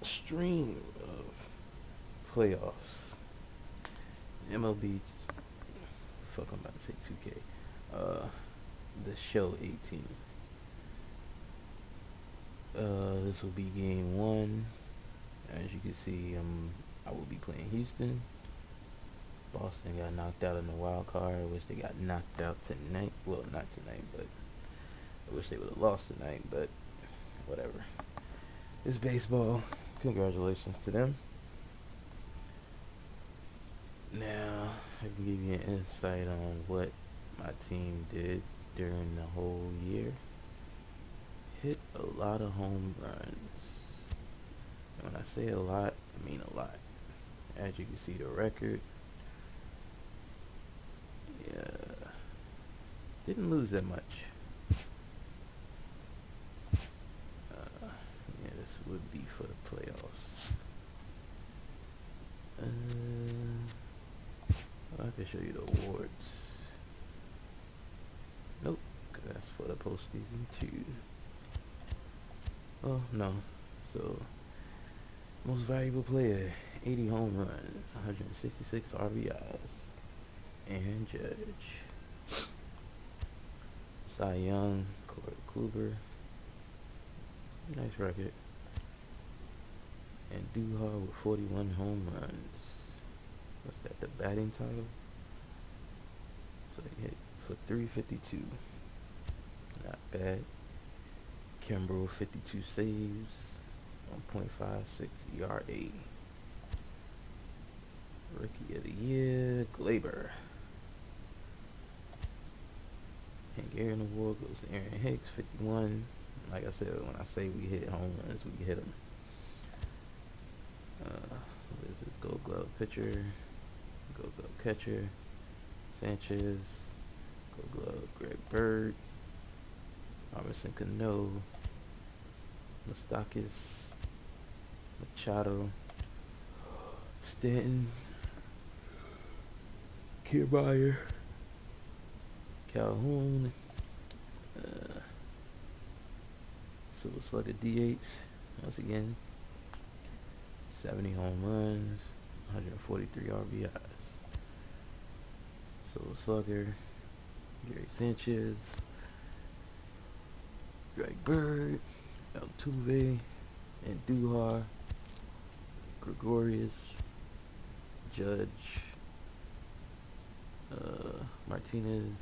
Stream of playoffs. MLB. Fuck, I'm about to say 2K. The show 18. This will be game one. As you can see, I will be playing Houston. Boston got knocked out in the wild card. I wish they got knocked out tonight. Well, not tonight, but I wish they would have lost tonight. But whatever. It's baseball. Congratulations to them. Now, I can give you an insight on what my team did during the whole year. Hit a lot of home runs. And when I say a lot, I mean a lot. As you can see, the record, yeah, didn't lose that much. Yeah, this would be for the playoffs. I can show you the awards. Nope, because that's for the postseason too. Oh, no. So, most valuable player, 80 home runs, 166 RBIs. Aaron Judge. Cy Young, Corey Kluber. Nice record. And Duhar with 41 home runs. What's that, the batting title? So he hit for 352. Not bad. Kimbrel, 52 saves, 1.56 ERA. Rookie of the Year, Glaber. Hank Aaron Award goes to Aaron Hicks, 51. Like I said, when I say we hit home runs, we hit them. What is this? Gold Glove pitcher, Gold Glove catcher, Sanchez, Gold Glove Greg Bird, Robinson Cano, Mustakis, Machado, Stanton, Kiermaier, Calhoun, Silver Slugger DH, once again, 70 home runs, 143 RBIs. Silver Slugger, Gary Sanchez, Greg Bird, Altuve, and Duhar, Gregorius, Judge, Martinez,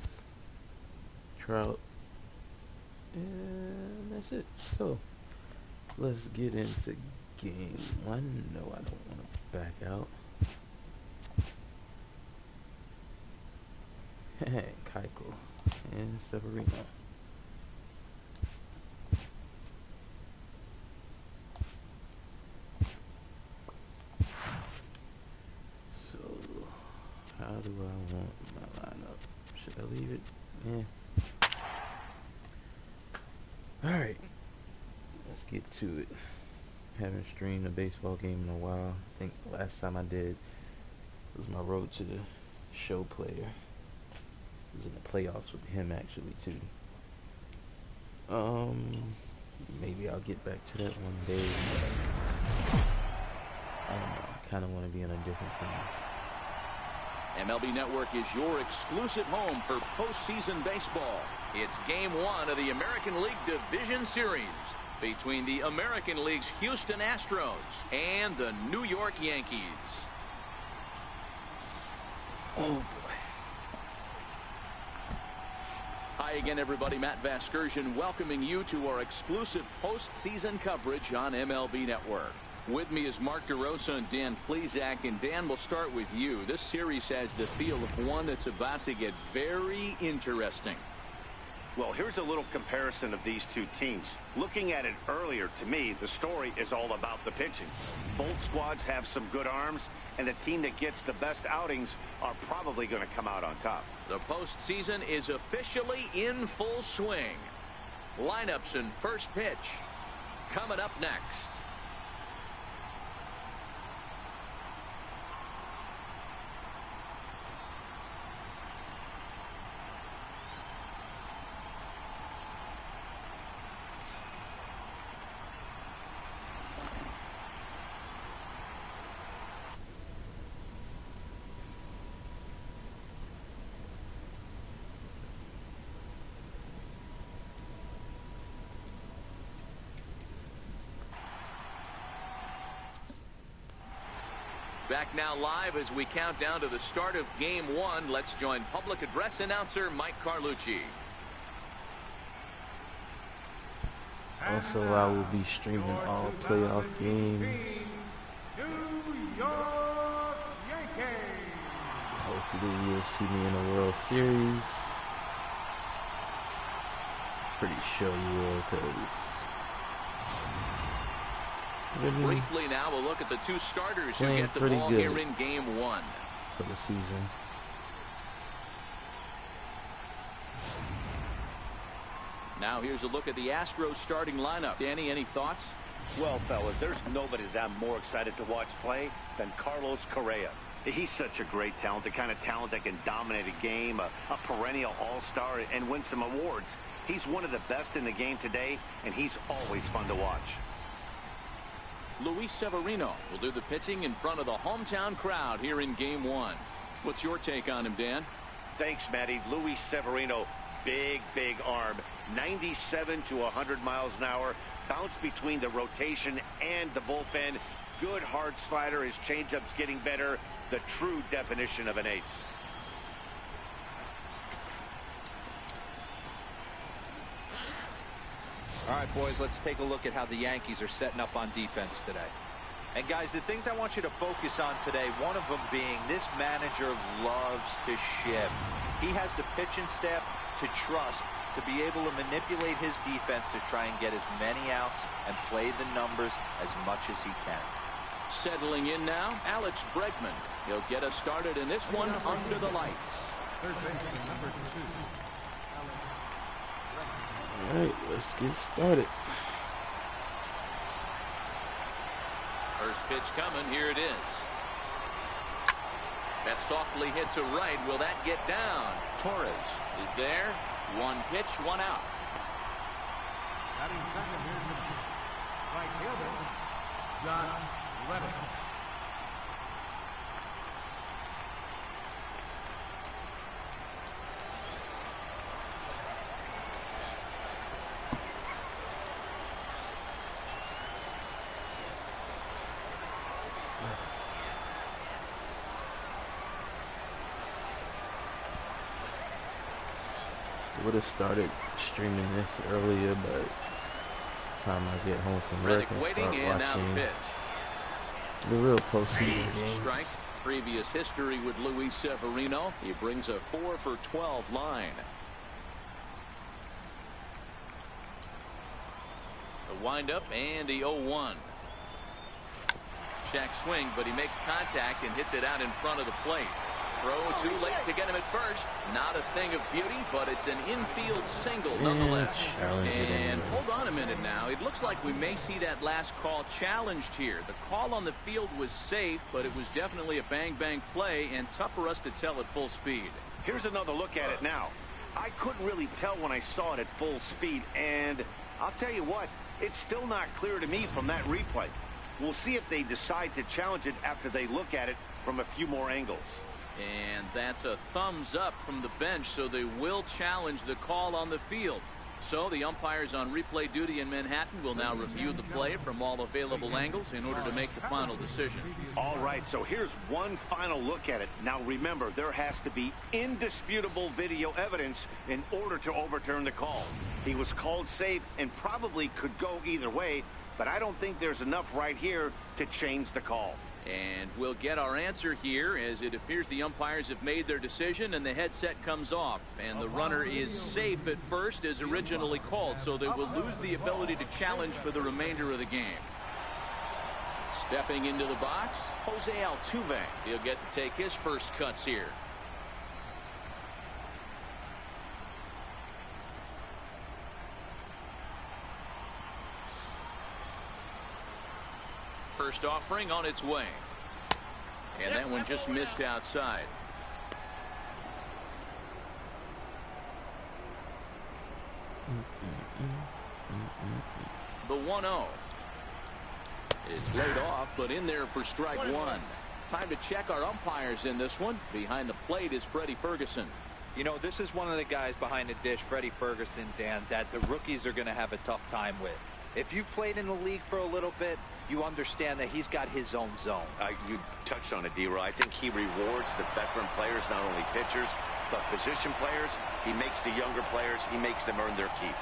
Trout, and that's it. So, let's get into game one. No, I don't want to back out. Keiko and Severino. So, how do I want my lineup? Should I leave it? Yeah. Alright. Let's get to it. Haven't streamed a baseball game in a while. I think the last time I did was my road to the show player. It was in the playoffs with him actually too. Maybe I'll get back to that one day. I don't know. I kind of want to be on a different team. MLB Network is your exclusive home for postseason baseball. It's game one of the American League Division Series between the American League's Houston Astros and the New York Yankees. Oh boy. Hi again, everybody. Matt Vasgersian welcoming you to our exclusive postseason coverage on MLB Network. With me is Mark DeRosa and Dan Plesac. And Dan, we'll start with you. This series has the feel of one that's about to get very interesting. Well, here's a little comparison of these two teams. Looking at it earlier, to me, the story is all about the pitching. Both squads have some good arms, and the team that gets the best outings are probably going to come out on top. The postseason is officially in full swing. Lineups and first pitch coming up next. Back now live as we count down to the start of Game 1. Let's join public address announcer Mike Carlucci. Also, I will be streaming all playoff games. New York Yankees. Hopefully, you'll see me in the World Series. Pretty sure you will, because briefly now, we'll look at the two starters who playing get the pretty ball good here in Game 1. for the season. Now here's a look at the Astros starting lineup. Danny, any thoughts? Well, fellas, there's nobody that I'm more excited to watch play than Carlos Correa. He's such a great talent, the kind of talent that can dominate a game, a perennial all-star, and win some awards. He's one of the best in the game today, and he's always fun to watch. Luis Severino will do the pitching in front of the hometown crowd here in Game 1. What's your take on him, Dan? Thanks, Matty. Luis Severino, big arm, 97 to 100 miles an hour, bounce between the rotation and the bullpen. Good hard slider. His changeup's getting better. The true definition of an ace. All right, boys, let's take a look at how the Yankees are setting up on defense today. And, guys, the things I want you to focus on today, one of them being this manager loves to shift. He has the pitching staff to trust to be able to manipulate his defense to try and get as many outs and play the numbers as much as he can. Settling in now, Alex Bregman. He'll get us started in this one under the lights. Third baseman, number 2. All right, let's get started. First pitch coming. Here it is. That softly hit to right. Will that get down? Torres is there. One pitch, one out. Batting second, here's the right fielder, John Reddick. Would have started streaming this earlier, but time I get home from work and Reddick start waiting, and now the watching pitch. the real postseason games. Strike. Previous history with Luis Severino. He brings a 4 for 12 line. The windup and the 0-1. Check swing, but he makes contact and hits it out in front of the plate. Throw too late to get him at first. Not a thing of beauty, but it's an infield single nonetheless. And hold on a minute now. It looks like we may see that last call challenged here. The call on the field was safe, but it was definitely a bang-bang play and tough for us to tell at full speed. Here's another look at it now. I couldn't really tell when I saw it at full speed, and I'll tell you what, it's still not clear to me from that replay. We'll see if they decide to challenge it after they look at it from a few more angles. And that's a thumbs up from the bench, so they will challenge the call on the field. So the umpires on replay duty in Manhattan will now review the play from all available angles in order to make the final decision. All right, so here's one final look at it. Now remember, there has to be indisputable video evidence in order to overturn the call. He was called safe and probably could go either way, but I don't think there's enough right here to change the call. And we'll get our answer here as it appears the umpires have made their decision and the headset comes off. And the runner is safe at first as originally called, so they will lose the ability to challenge for the remainder of the game. Stepping into the box, Jose Altuve. He'll get to take his first cuts here. First offering on its way. And that one just missed outside. The 1-0 is laid off, but in there for strike one. Time to check our umpires in this one. Behind the plate is Freddie Ferguson. You know, this is one of the guys behind the dish, Freddie Ferguson, Dan, that the rookies are going to have a tough time with. If you've played in the league for a little bit, you understand that he's got his own zone. You touched on it, D-Roy. I think he rewards the veteran players, not only pitchers, but position players. He makes the younger players, he makes them earn their keep.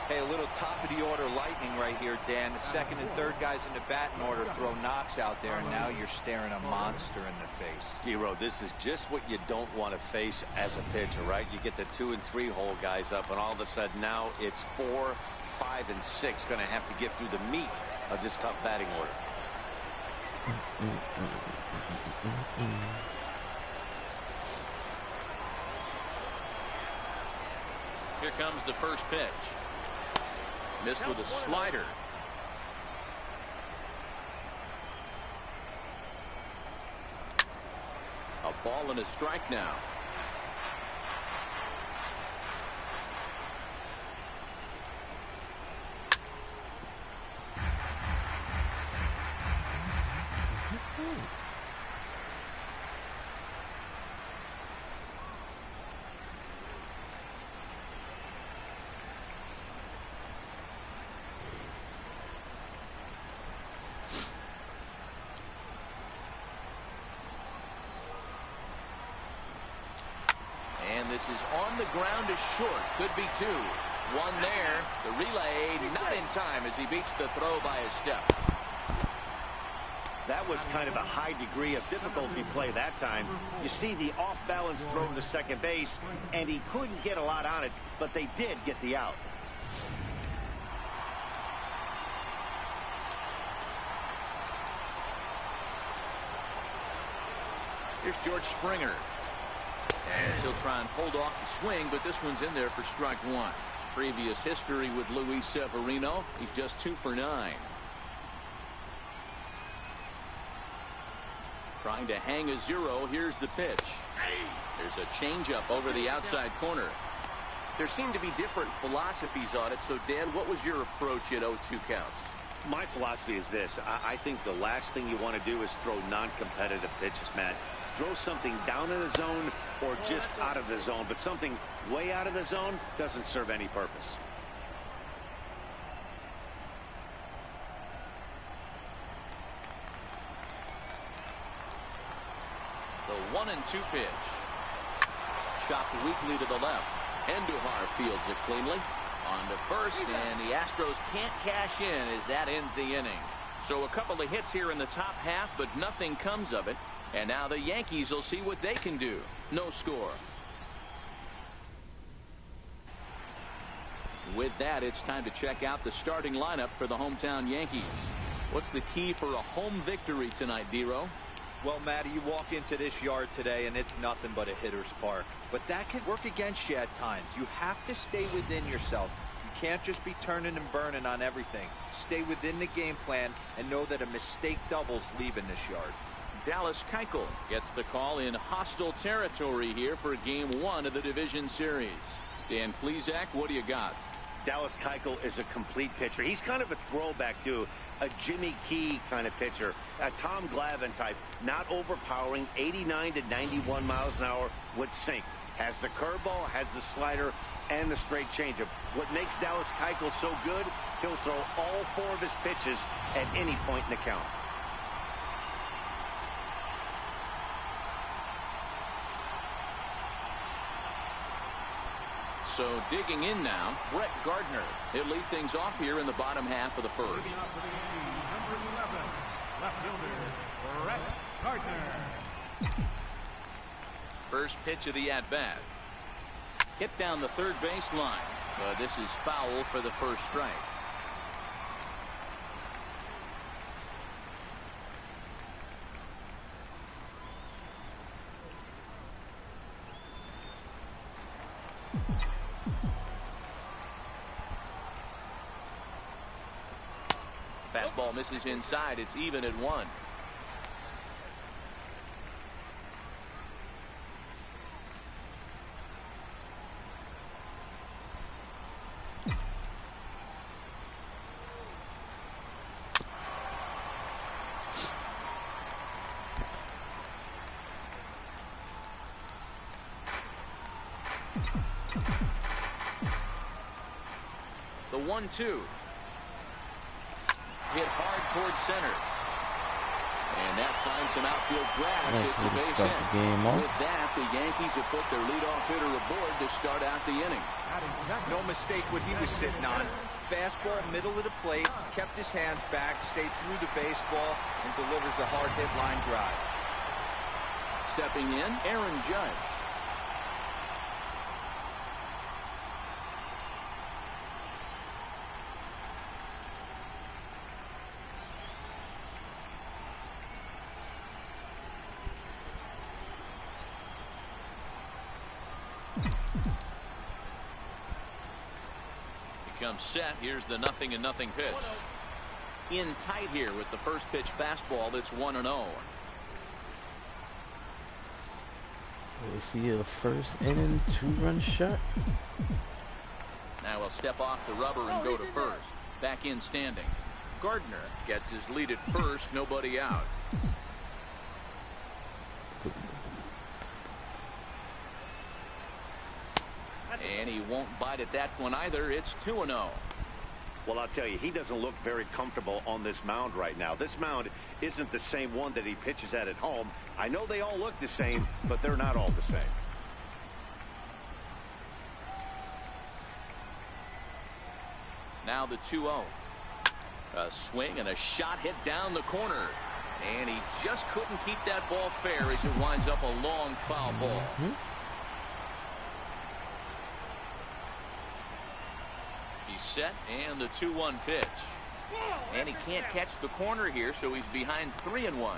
Hey, a little top-of-the-order lightning right here, Dan. The second and third guys in the batting order throw knocks out there, and now you're staring a monster in the face. D-Roy, this is just what you don't want to face as a pitcher, right? You get the 2 and 3 hole guys up, and all of a sudden now it's 4, 5, and 6 going to have to get through the meat of this tough batting order. Here comes the first pitch. Missed with a slider. A ball and a strike now. This is on the ground is short. Could be 2. 1 there. The relay not in time as he beats the throw by a step. That was kind of a high degree of difficulty play that time. You see the off-balance throw to second base, and he couldn't get a lot on it, but they did get the out. Here's George Springer. As he'll try and hold off the swing, but this one's in there for strike 1. Previous history with Luis Severino. He's just 2 for 9. Trying to hang a 0. Here's the pitch. There's a changeup over the outside corner. There seem to be different philosophies on it. So, Dan, what was your approach at 0-2 counts? My philosophy is this. I think the last thing you want to do is throw non-competitive pitches, Matt. Throw something down in the zone or just out of the zone, but something way out of the zone doesn't serve any purpose. The 1-2 pitch. Chopped weakly to the left. Andujar fields it cleanly. On to first, and the Astros can't cash in as that ends the inning. So a couple of hits here in the top half, but nothing comes of it. And now the Yankees will see what they can do. No score. With that, it's time to check out the starting lineup for the hometown Yankees. What's the key for a home victory tonight, D-Row? Well, Matty, you walk into this yard today, and it's nothing but a hitter's park. But that can work against you at times. You have to stay within yourself. You can't just be turning and burning on everything. Stay within the game plan and know that a mistake doubles leaving this yard. Dallas Keuchel gets the call in hostile territory here for Game 1 of the Division Series. Dan Plesac, what do you got? Dallas Keuchel is a complete pitcher. He's kind of a throwback to a Jimmy Key kind of pitcher, a Tom Glavine type, not overpowering, 89 to 91 miles an hour with sink. Has the curveball, has the slider, and the straight changeup. What makes Dallas Keuchel so good, he'll throw all 4 of his pitches at any point in the count. So digging in now, Brett Gardner. He'll lead things off here in the bottom half of the first. Number 11, left fielder, Brett Gardner. First pitch of the at-bat. Hit down the third base line, but this is foul for the first strike. Fastball misses inside. It's even at 1. The 1-2. hit hard towards center. And that finds some outfield grass. Nice It's a way to base start hit. the game off. With that, the Yankees have put their leadoff hitter aboard to start out the inning. No mistake what he was sitting on. Fastball, middle of the plate, kept his hands back, stayed through the baseball, and delivers a hard hit line drive. Stepping in, Aaron Judge. Comes set. Here's the 0-0 pitch. In tight here with the first pitch fastball. That's 1-0. So we see a first inning 2-run shot. Now he'll step off the rubber and go to first. Back in standing. Gardner gets his lead at first. Nobody out. And he won't bite at that one either. It's 2-0. Well, I'll tell you, he doesn't look very comfortable on this mound right now. This mound isn't the same one that he pitches at home. I know they all look the same, but they're not all the same. Now the 2-0. A swing and a shot hit down the corner. And he just couldn't keep that ball fair as it winds up a long foul ball. He's set, and the 2-1 pitch. And he can't catch the corner here, so he's behind 3-1.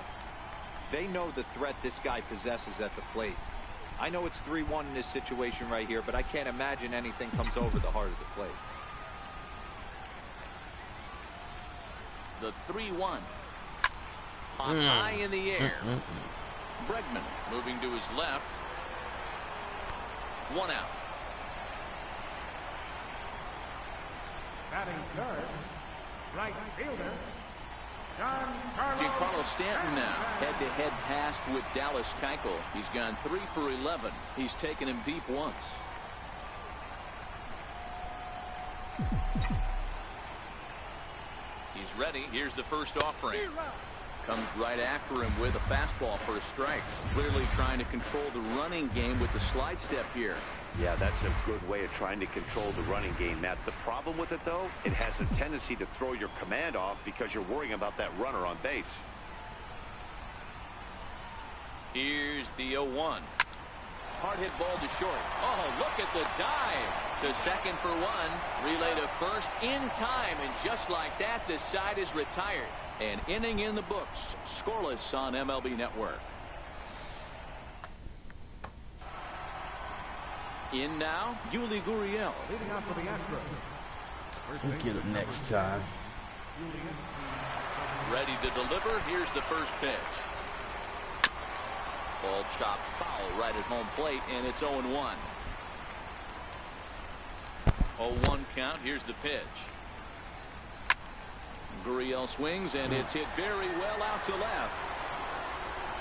They know the threat this guy possesses at the plate. I know it's 3-1 in this situation right here, but I can't imagine anything comes over the heart of the plate. The 3-1. High in the air. Bregman moving to his left. 1 out. Batting third, right fielder, Giancarlo Stanton now head-to-head passed with Dallas Keuchel. He's gone 3 for 11. He's taken him deep once. He's ready. Here's the first offering. Comes right after him with a fastball for a strike. Clearly trying to control the running game with the slide step here. Yeah, that's a good way of trying to control the running game, Matt. The problem with it, though, it has a tendency to throw your command off because you're worrying about that runner on base. Here's the 0-1. Hard hit ball to short. Oh, look at the dive to second for 1. Relay to first in time, and just like that, the side is retired. An inning in the books. Scoreless on MLB Network. In now, Yuli Gurriel. leading off for the Astros. We'll get him next time. Ready to deliver. Here's the first pitch. Ball chopped foul right at home plate, and it's 0-1. 0-1 count. Here's the pitch. Gurriel swings, and it's hit very well out to left.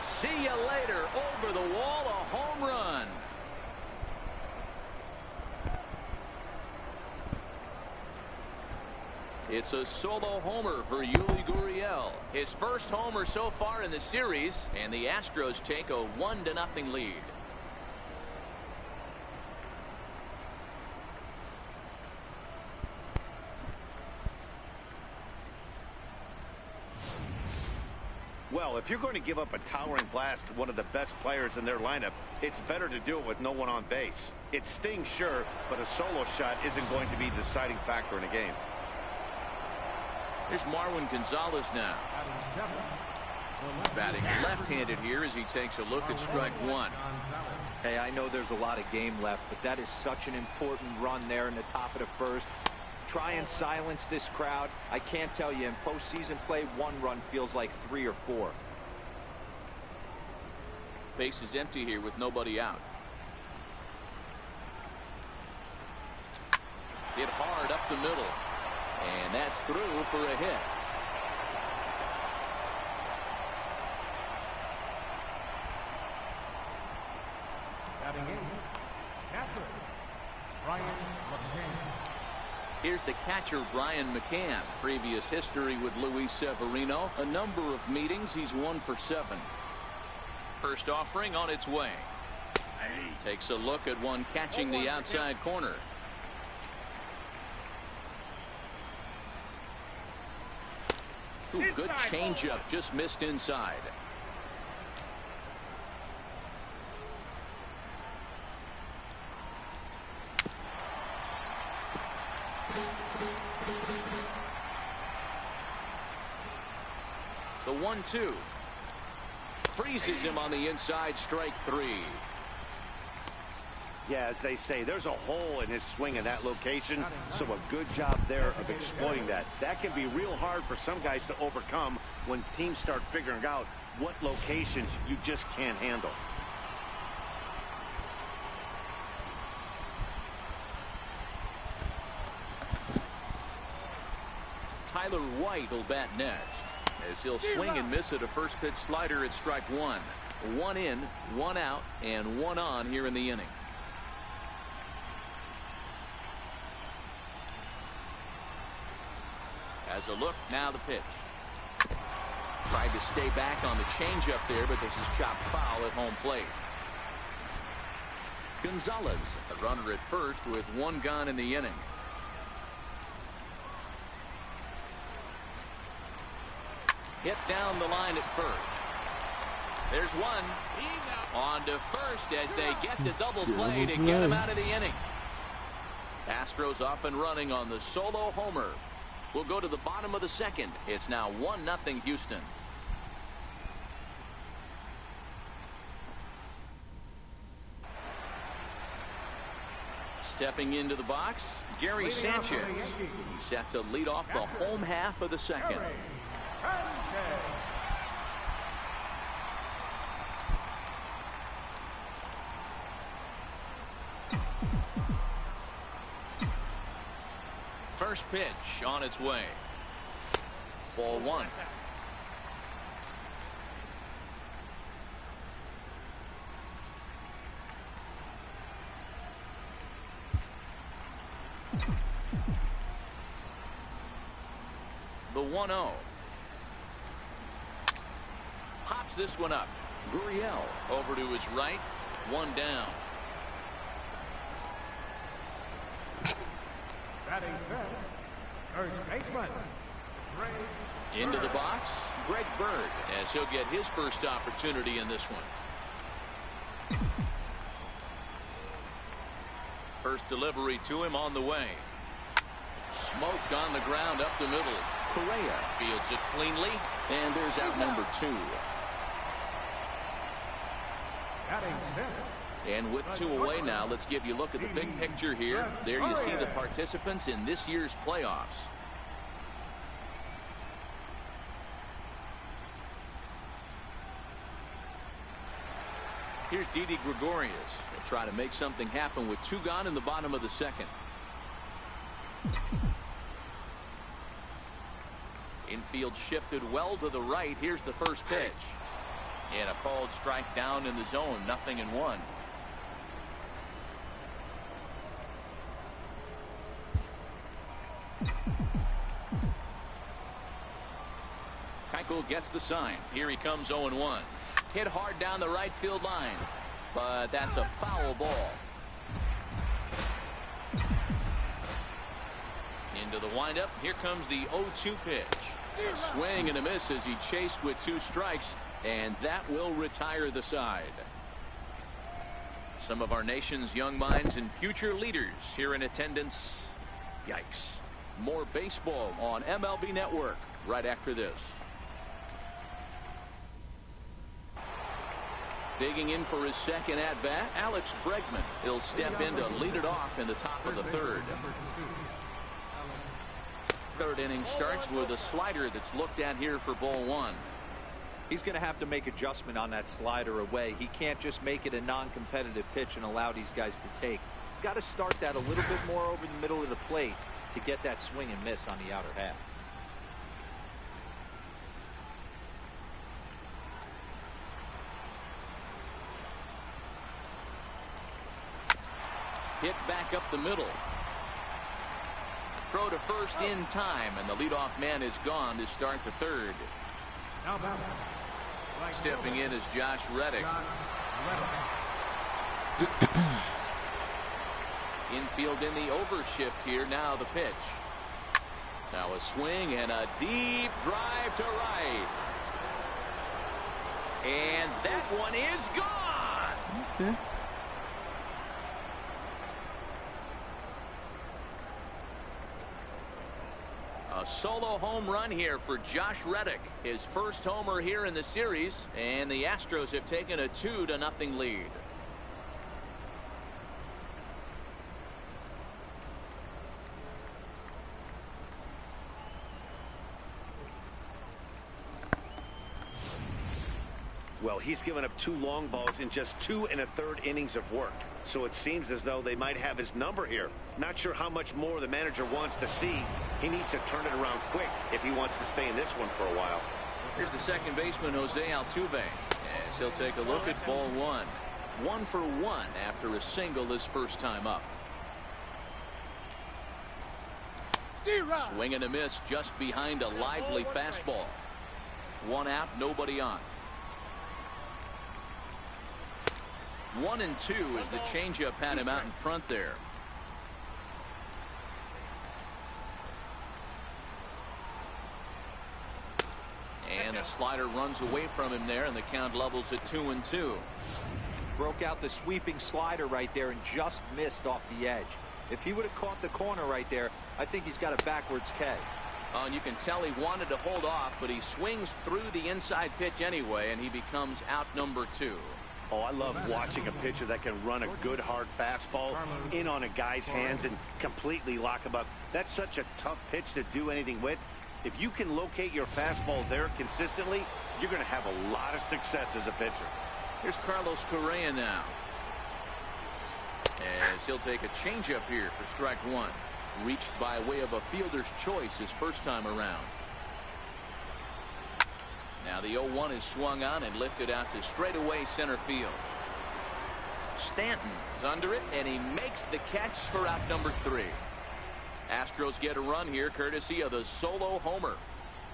See you later. Over the wall, a home run. It's a solo homer for Yuli Gurriel. His first homer so far in the series, and the Astros take a 1-0 lead. Well, if you're going to give up a towering blast to one of the best players in their lineup, it's better to do it with no one on base. It stings, sure, but a solo shot isn't going to be the deciding factor in a game. Here's Marwin Gonzalez now. Batting left-handed here as he takes a look at strike 1. Hey, I know there's a lot of game left, but that is such an important run there in the top of the first. Try and silence this crowd. I can't tell you, in postseason play, 1 run feels like 3 or 4. Base is empty here with nobody out. Hit hard up the middle. And that's through for a hit. Batting 8, catcher, Brian McCann. Here's the catcher, Brian McCann. Previous history with Luis Severino. A number of meetings. He's 1 for 7. First offering on its way. Takes a look at one catching the outside corner. Ooh, good changeup, just missed inside. The 1-2. Freezes him on the inside, strike 3. Yeah, as they say, there's a hole in his swing in that location, so a good job there of exploiting that. That can be real hard for some guys to overcome when teams start figuring out what locations you just can't handle. Tyler White will bat next, as he'll swing and miss at a first pitch slider at strike 1. 1 in, 1 out, and 1 on here in the inning. As a look, now the pitch. Tried to stay back on the changeup there, but this is chopped foul at home plate. Gonzalez, a runner at first with 1 gone in the inning. Hit down the line at first. There's one. On to first as they get the double play to get him out of the inning. Astros off and running on the solo homer. We'll go to the bottom of the second. It's now 1-0 Houston. Stepping into the box, Gary Sanchez. He's set to lead off the home half of the second. First pitch on its way. Ball 1. The 1-0. Pops this one up. Gurriel over to his right. 1 down. Batting first, third baseman. Into the box, Greg Bird, as he'll get his first opportunity in this one. First delivery to him on the way. Smoked on the ground up the middle. Correa fields it cleanly, and there's out number 2. Batting fifth. And with 2 away now, let's give you a look at the big picture here. There you see the participants in this year's playoffs. Here's Didi Gregorius. He'll try to make something happen with 2 gone in the bottom of the second. Infield shifted well to the right. Here's the first pitch. And a called strike down in the zone. 0-1. Keuchel gets the sign. Here he comes 0-1. Hit hard down the right field line, but that's a foul ball. Into the windup. Here comes the 0-2 pitch. A swing and a miss as he chased with 2 strikes, and that will retire the side. Some of our nation's young minds and future leaders here in attendance. Yikes. More baseball on MLB Network right after this. Digging in for his second at-bat, Alex Bregman. He'll step in to lead it off in the top of the third. Third inning starts with a slider that's looked at here for ball 1. He's going to have to make adjustment on that slider away. He can't just make it a non-competitive pitch and allow these guys to take. He's got to start that a little bit more over the middle of the plate to get that swing and miss on the outer half. Hit back up the middle. throw to first in time, and the leadoff man is gone to start the third. Now batter. Right Stepping fielder, in is Josh Reddick. Josh Reddick. Infield in the overshift here. Now the pitch. Now a swing and a deep drive to right. And that one is gone. Okay. A solo home run here for Josh Reddick. His first homer here in the series, and the Astros have taken a 2-0 lead. Well, he's given up 2 long balls in just 2 1/3 innings of work. So it seems as though they might have his number here. Not sure how much more the manager wants to see. He needs to turn it around quick if he wants to stay in this one for a while. Here's the second baseman, Jose Altuve, as he'll take a look at ball 1. 1 for 1 after a single his first time up. Swing and a miss just behind a lively fastball. 1 out, nobody on. 1 and 2 as the changeup had him out in front there. And a slider runs away from him there, and the count levels at 2-2. Broke out the sweeping slider right there and just missed off the edge. If he would have caught the corner right there, I think he's got a backwards K. Oh, and you can tell he wanted to hold off, but he swings through the inside pitch anyway, and he becomes out number 2. Oh, I love watching a pitcher that can run a good hard fastball in on a guy's hands and completely lock him up. That's such a tough pitch to do anything with. If you can locate your fastball there consistently, you're going to have a lot of success as a pitcher. Here's Carlos Correa now, as he'll take a changeup here for strike 1. Reached by way of a fielder's choice his first time around. Now the 0-1 is swung on and lifted out to straightaway center field. Stanton is under it, and he makes the catch for out number 3. Astros get a run here courtesy of the solo homer.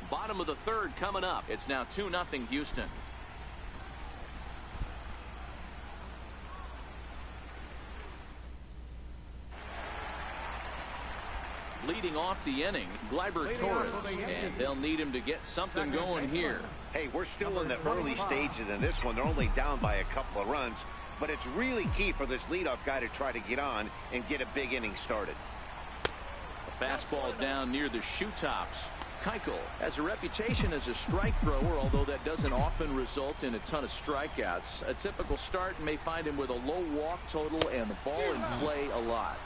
Bottom of the third coming up. It's now 2-0 Houston. Leading off the inning, Gleyber Torres, and they'll need him to get something going here. Hey, we're still in the early stages in this one. They're only down by a couple of runs, but it's really key for this leadoff guy to try to get on and get a big inning started. A fastball down near the shoe tops. Keuchel has a reputation as a strike thrower, although that doesn't often result in a ton of strikeouts. A typical start may find him with a low walk total and the ball in play a lot.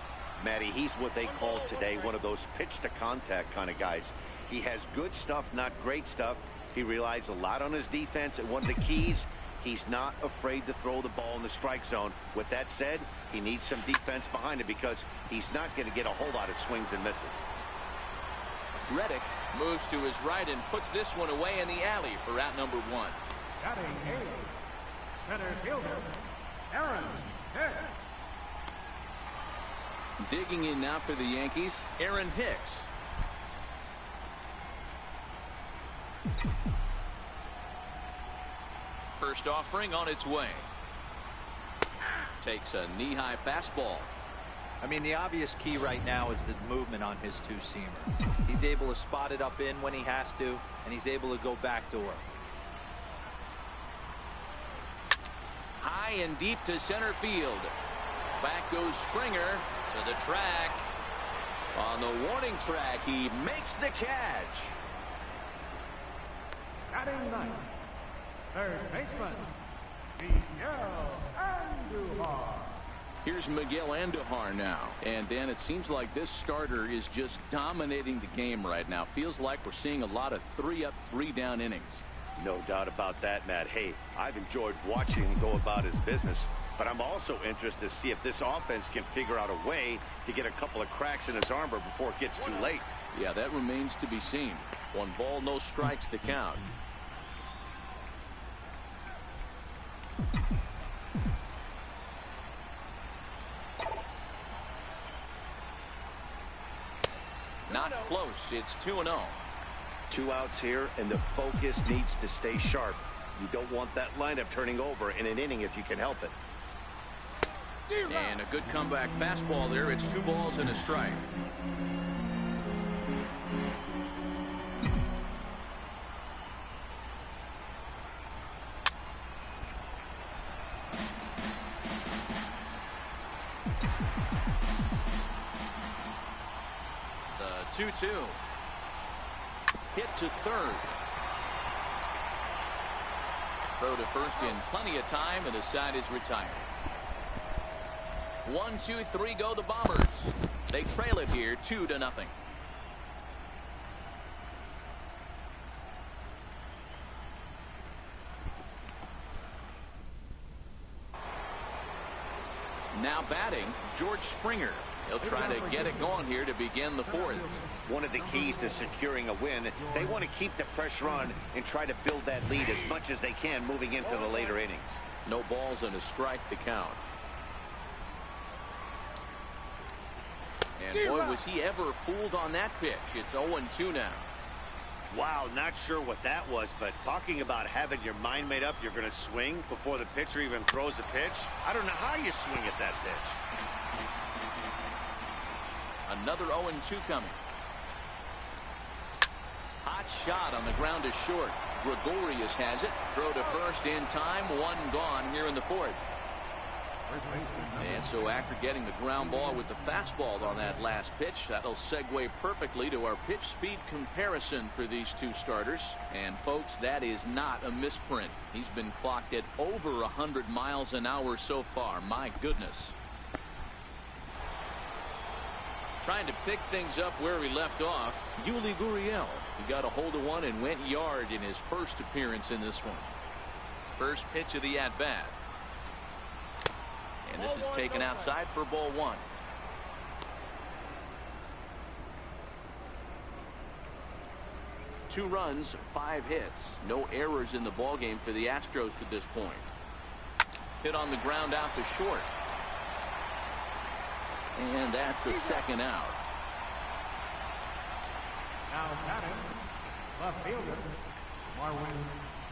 Matty, he's what they call today one of those pitch to contact kind of guys. He has good stuff, not great stuff. He relies a lot on his defense, and one of the keys, he's not afraid to throw the ball in the strike zone. With that said, he needs some defense behind it because he's not going to get a whole lot of swings and misses. Reddick moves to his right and puts this one away in the alley for out number 1. Batting eighth, center fielder, Aaron Hicks. Digging in now for the Yankees, Aaron Hicks. First offering on its way. Takes a knee-high fastball. I mean, the obvious key right now is the movement on his two-seamer. He's able to spot it up in when he has to, and he's able to go backdoor. High and deep to center field. Back goes Springer to the track. On the warning track, he makes the catch. Batting ninth, third baseman, Miguel Andujar. Here's Miguel Andujar now. And Dan, it seems like this starter is just dominating the game right now. Feels like we're seeing a lot of 3-up, 3-down innings. No doubt about that, Matt. Hey, I've enjoyed watching him go about his business, but I'm also interested to see if this offense can figure out a way to get a couple of cracks in his armor before it gets too late. Yeah, that remains to be seen. 1 ball, no strikes to count. Not close. It's 2-0. 2 outs here, and the focus needs to stay sharp. You don't want that lineup turning over in an inning if you can help it. And a good comeback fastball there. It's 2 balls and a strike. The 2-2. Hit to third. Throw to first in plenty of time, and the side is retired. 1, 2, 3 go the Bombers. They trail it here 2-0. Now batting, George Springer. He'll try to get it going here to begin the 4th. One of the keys to securing a win, they want to keep the pressure on and try to build that lead as much as they can moving into the later innings. No balls and a strike to count. And boy, was he ever fooled on that pitch. It's 0-2 now. Wow, not sure what that was, but talking about having your mind made up, you're going to swing before the pitcher even throws a pitch. I don't know how you swing at that pitch. Another 0-2 coming. Hot shot on the ground is short. Gregorius has it. Throw to first in time. 1 gone here in the 4th. And so after getting the ground ball with the fastball on that last pitch, that'll segue perfectly to our pitch speed comparison for these 2 starters. And folks, that is not a misprint. He's been clocked at over 100 miles an hour so far. My goodness. Trying to pick things up where we left off, Yuli Gurriel. He got a hold of one and went yard in his first appearance in this one. First pitch of the at-bat. And this is taken outside for ball 1. Two runs, 5 hits. No errors in the ballgame for the Astros to this point. Hit on the ground out to short. And that's the 2nd out. Now batting, left fielder, Marwin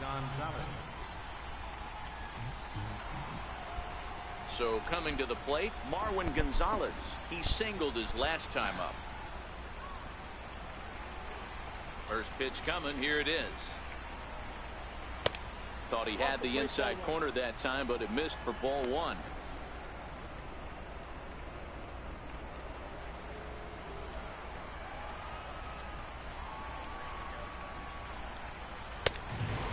Gonzalez. So coming to the plate, Marwin Gonzalez. He singled his last time up. First pitch coming. Here it is. Thought he had the inside corner that time, but it missed for ball 1.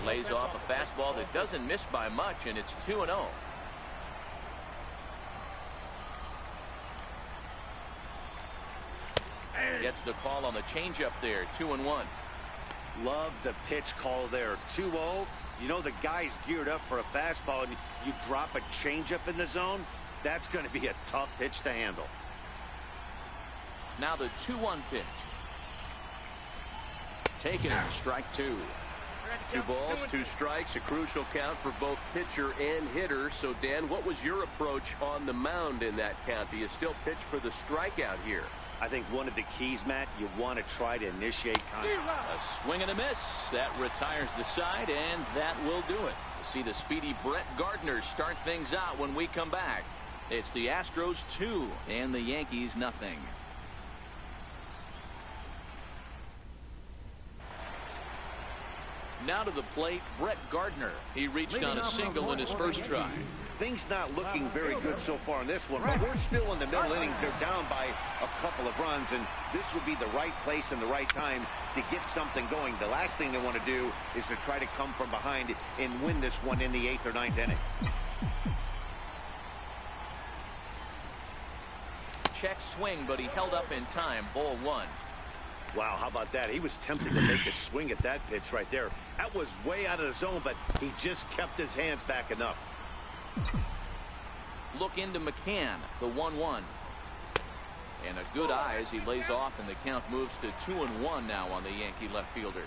Lays off a fastball that doesn't miss by much, and it's 2-0. Gets the call on the changeup there. 2-1. Love the pitch call there. 2-0. You know the guy's geared up for a fastball, and you drop a changeup in the zone. That's going to be a tough pitch to handle. Now the 2-1 pitch. Taken in strike 2. 2 balls, 2 strikes, a crucial count for both pitcher and hitter. So, Dan, what was your approach on the mound in that count? Do you still pitch for the strikeout here? I think one of the keys, Matt, you want to try to initiate contact. A swing and a miss. That retires the side, and that will do it. We'll see the speedy Brett Gardner start things out when we come back. It's the Astros 2 and the Yankees nothing. Now to the plate, Brett Gardner. He reached on a single in his first try. Things not looking very good so far in this one, but we're still in the middle innings. They're down by a couple of runs, and this would be the right place and the right time to get something going. The last thing they want to do is to try to come from behind and win this one in the 8th or 9th inning. Check swing, but he held up in time. Ball 1. Wow, how about that? He was tempted to make a swing at that pitch right there. That was way out of the zone, but he just kept his hands back enough. Look into McCann, the 1-1. And a good eye as he lays off, and the count moves to 2-1 now on the Yankee left fielder.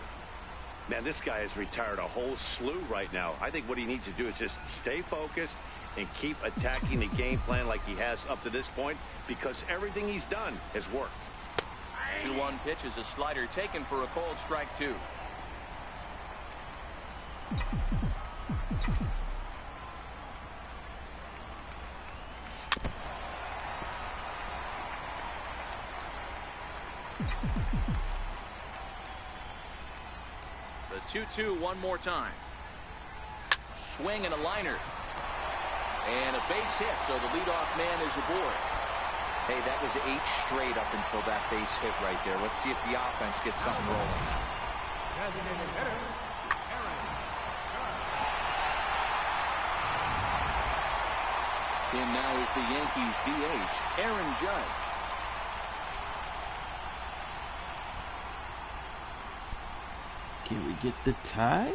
Man, this guy has retired a whole slew right now. I think what he needs to do is just stay focused and keep attacking the game plan like he has up to this point, because everything he's done has worked. 2-1 pitch is a slider taken for a cold strike 2. The 2-2 one more time. Swing and a liner. And a base hit, so the leadoff man is aboard. Hey, that was 8 straight up until that base hit right there. Let's see if the offense gets something rolling. Designated hitter, Aaron Judge. In now is the Yankees DH, Aaron Judge. Can we get the tie?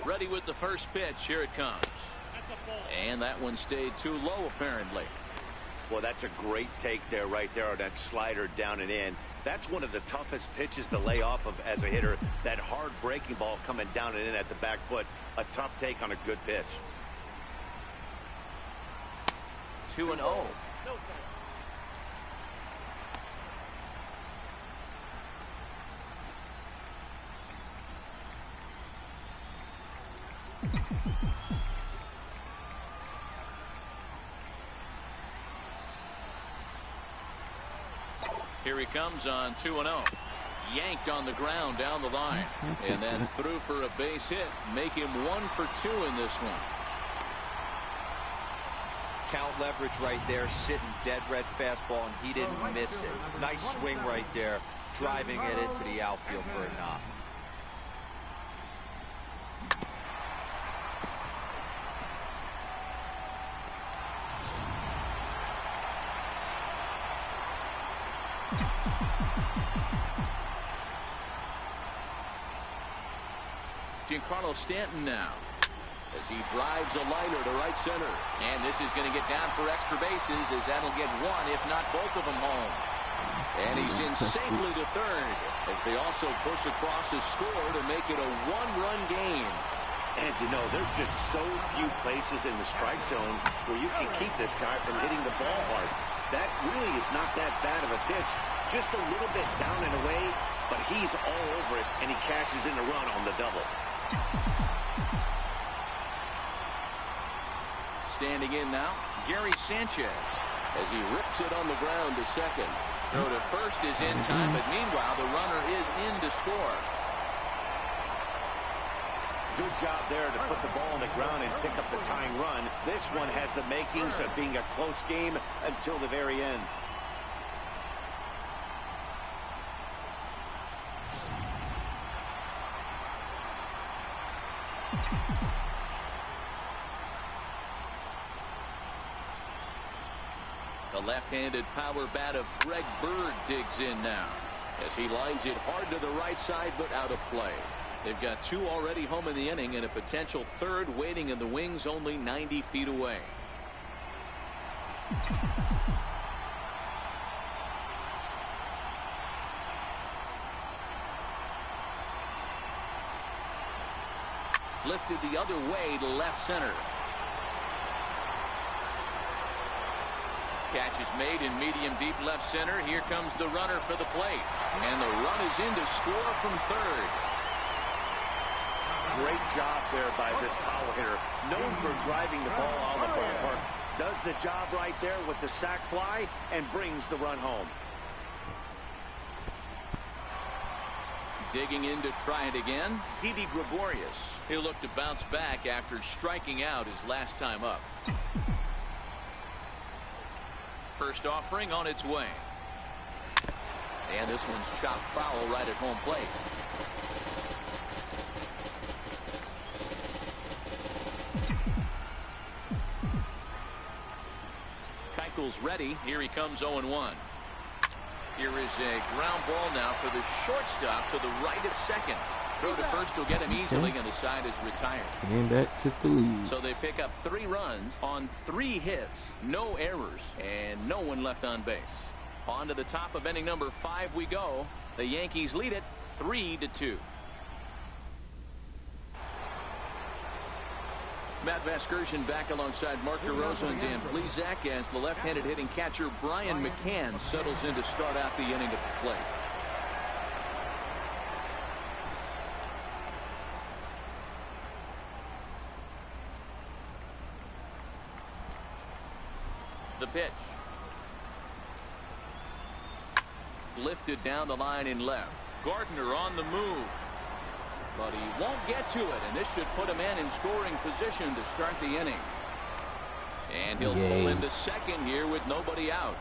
Ready with the first pitch. Here it comes. And that one stayed too low, apparently. Well, that's a great take there, right there, on that slider down and in. That's one of the toughest pitches to lay off of as a hitter. That hard breaking ball coming down and in at the back foot. A tough take on a good pitch. 2-0. Here he comes on 2-0. Yanked on the ground down the line. And that's through for a base hit. Make him 1 for 2 in this one. Count leverage right there, sitting dead red fastball, and he didn't miss it. Nice swing right there, driving it into the outfield for a knock. Giancarlo Stanton now, as he drives a liner to right center. And this is going to get down for extra bases, as that'll get 1, if not both of them, home. And he's in safely to third, as they also push across his score to make it a 1-run game. And you know, there's just so few places in the strike zone where you can keep this guy from hitting the ball hard. That really is not that bad of a pitch. Just a little bit down and away, but he's all over it, and he cashes in a run on the double. Standing in now, Gary Sanchez, as he rips it on the ground to second. Throw to first is in time, but meanwhile the runner is in to score. Good job there to put the ball on the ground and pick up the tying run. This one has the makings of being a close game until the very end. The left-handed power bat of Greg Bird digs in now, as he lines it hard to the right side, but out of play. They've got 2 already home in the inning, and a potential third waiting in the wings only 90 feet away. Lifted the other way to left center. Catch is made in medium deep left center. Here comes the runner for the plate, and the run is in to score from third. Great job there by this power hitter, known for driving the ball out of the ballpark. Does the job right there with the sac fly and brings the run home. Digging in to try it again, Didi Gregorius. He'll look to bounce back after striking out his last time up. First offering on its way. And this one's chopped foul right at home plate. Keuchel's ready. Here he comes 0-1. Here is a ground ball now for the shortstop to the right of second. Throw to first will get him easily, and the side is retired. Came back to the lead. So they pick up 3 runs on 3 hits, no errors, and no one left on base. On to the top of inning number 5 we go. The Yankees lead it 3-2. Matt Vasgersian back alongside Mark DeRosa and Dan Plesac as the left-handed hitting catcher Brian McCann settles in to start out the inning at the plate. The pitch. Lifted down the line in left. Gardner on the move. But he won't get to it, and this should put him in scoring position to start the inning. And he'll pull into second here with nobody out.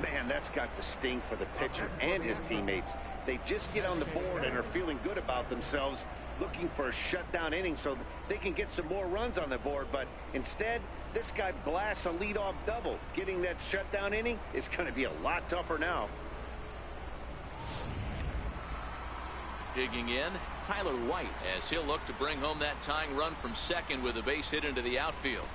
Man, that's got the sting for the pitcher and his teammates. They just get on the board and are feeling good about themselves, looking for a shutdown inning so they can get some more runs on the board. But instead, this guy blasts a leadoff double. Getting that shutdown inning is going to be a lot tougher now. Digging in, Tyler White, as he'll look to bring home that tying run from second with a base hit into the outfield.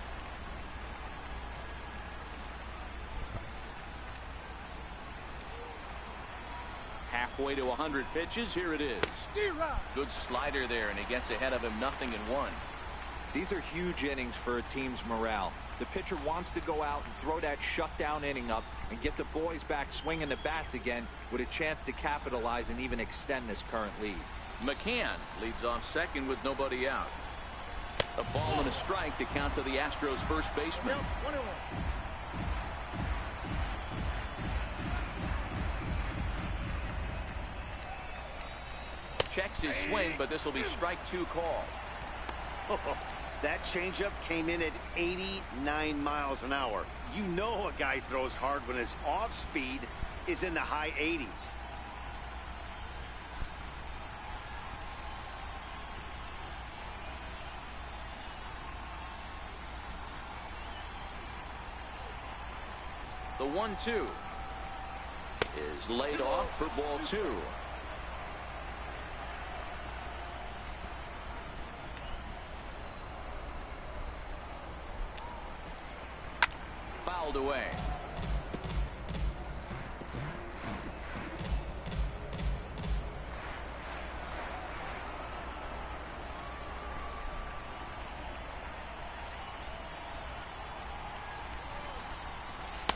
Halfway to 100 pitches. Here it is. Good slider there, and he gets ahead of him 0-1. These are huge innings for a team's morale. The pitcher wants to go out and throw that shutdown inning up and get the boys back swinging the bats again with a chance to capitalize and even extend this current lead. McCann leads off second with nobody out. A ball and a strike to count to the Astros first baseman. Checks his swing, but this will be strike two call. That changeup came in at 89 miles an hour. You know a guy throws hard when his off speed is in the high 80s. The 1-2 is laid off for ball two. Fouled away.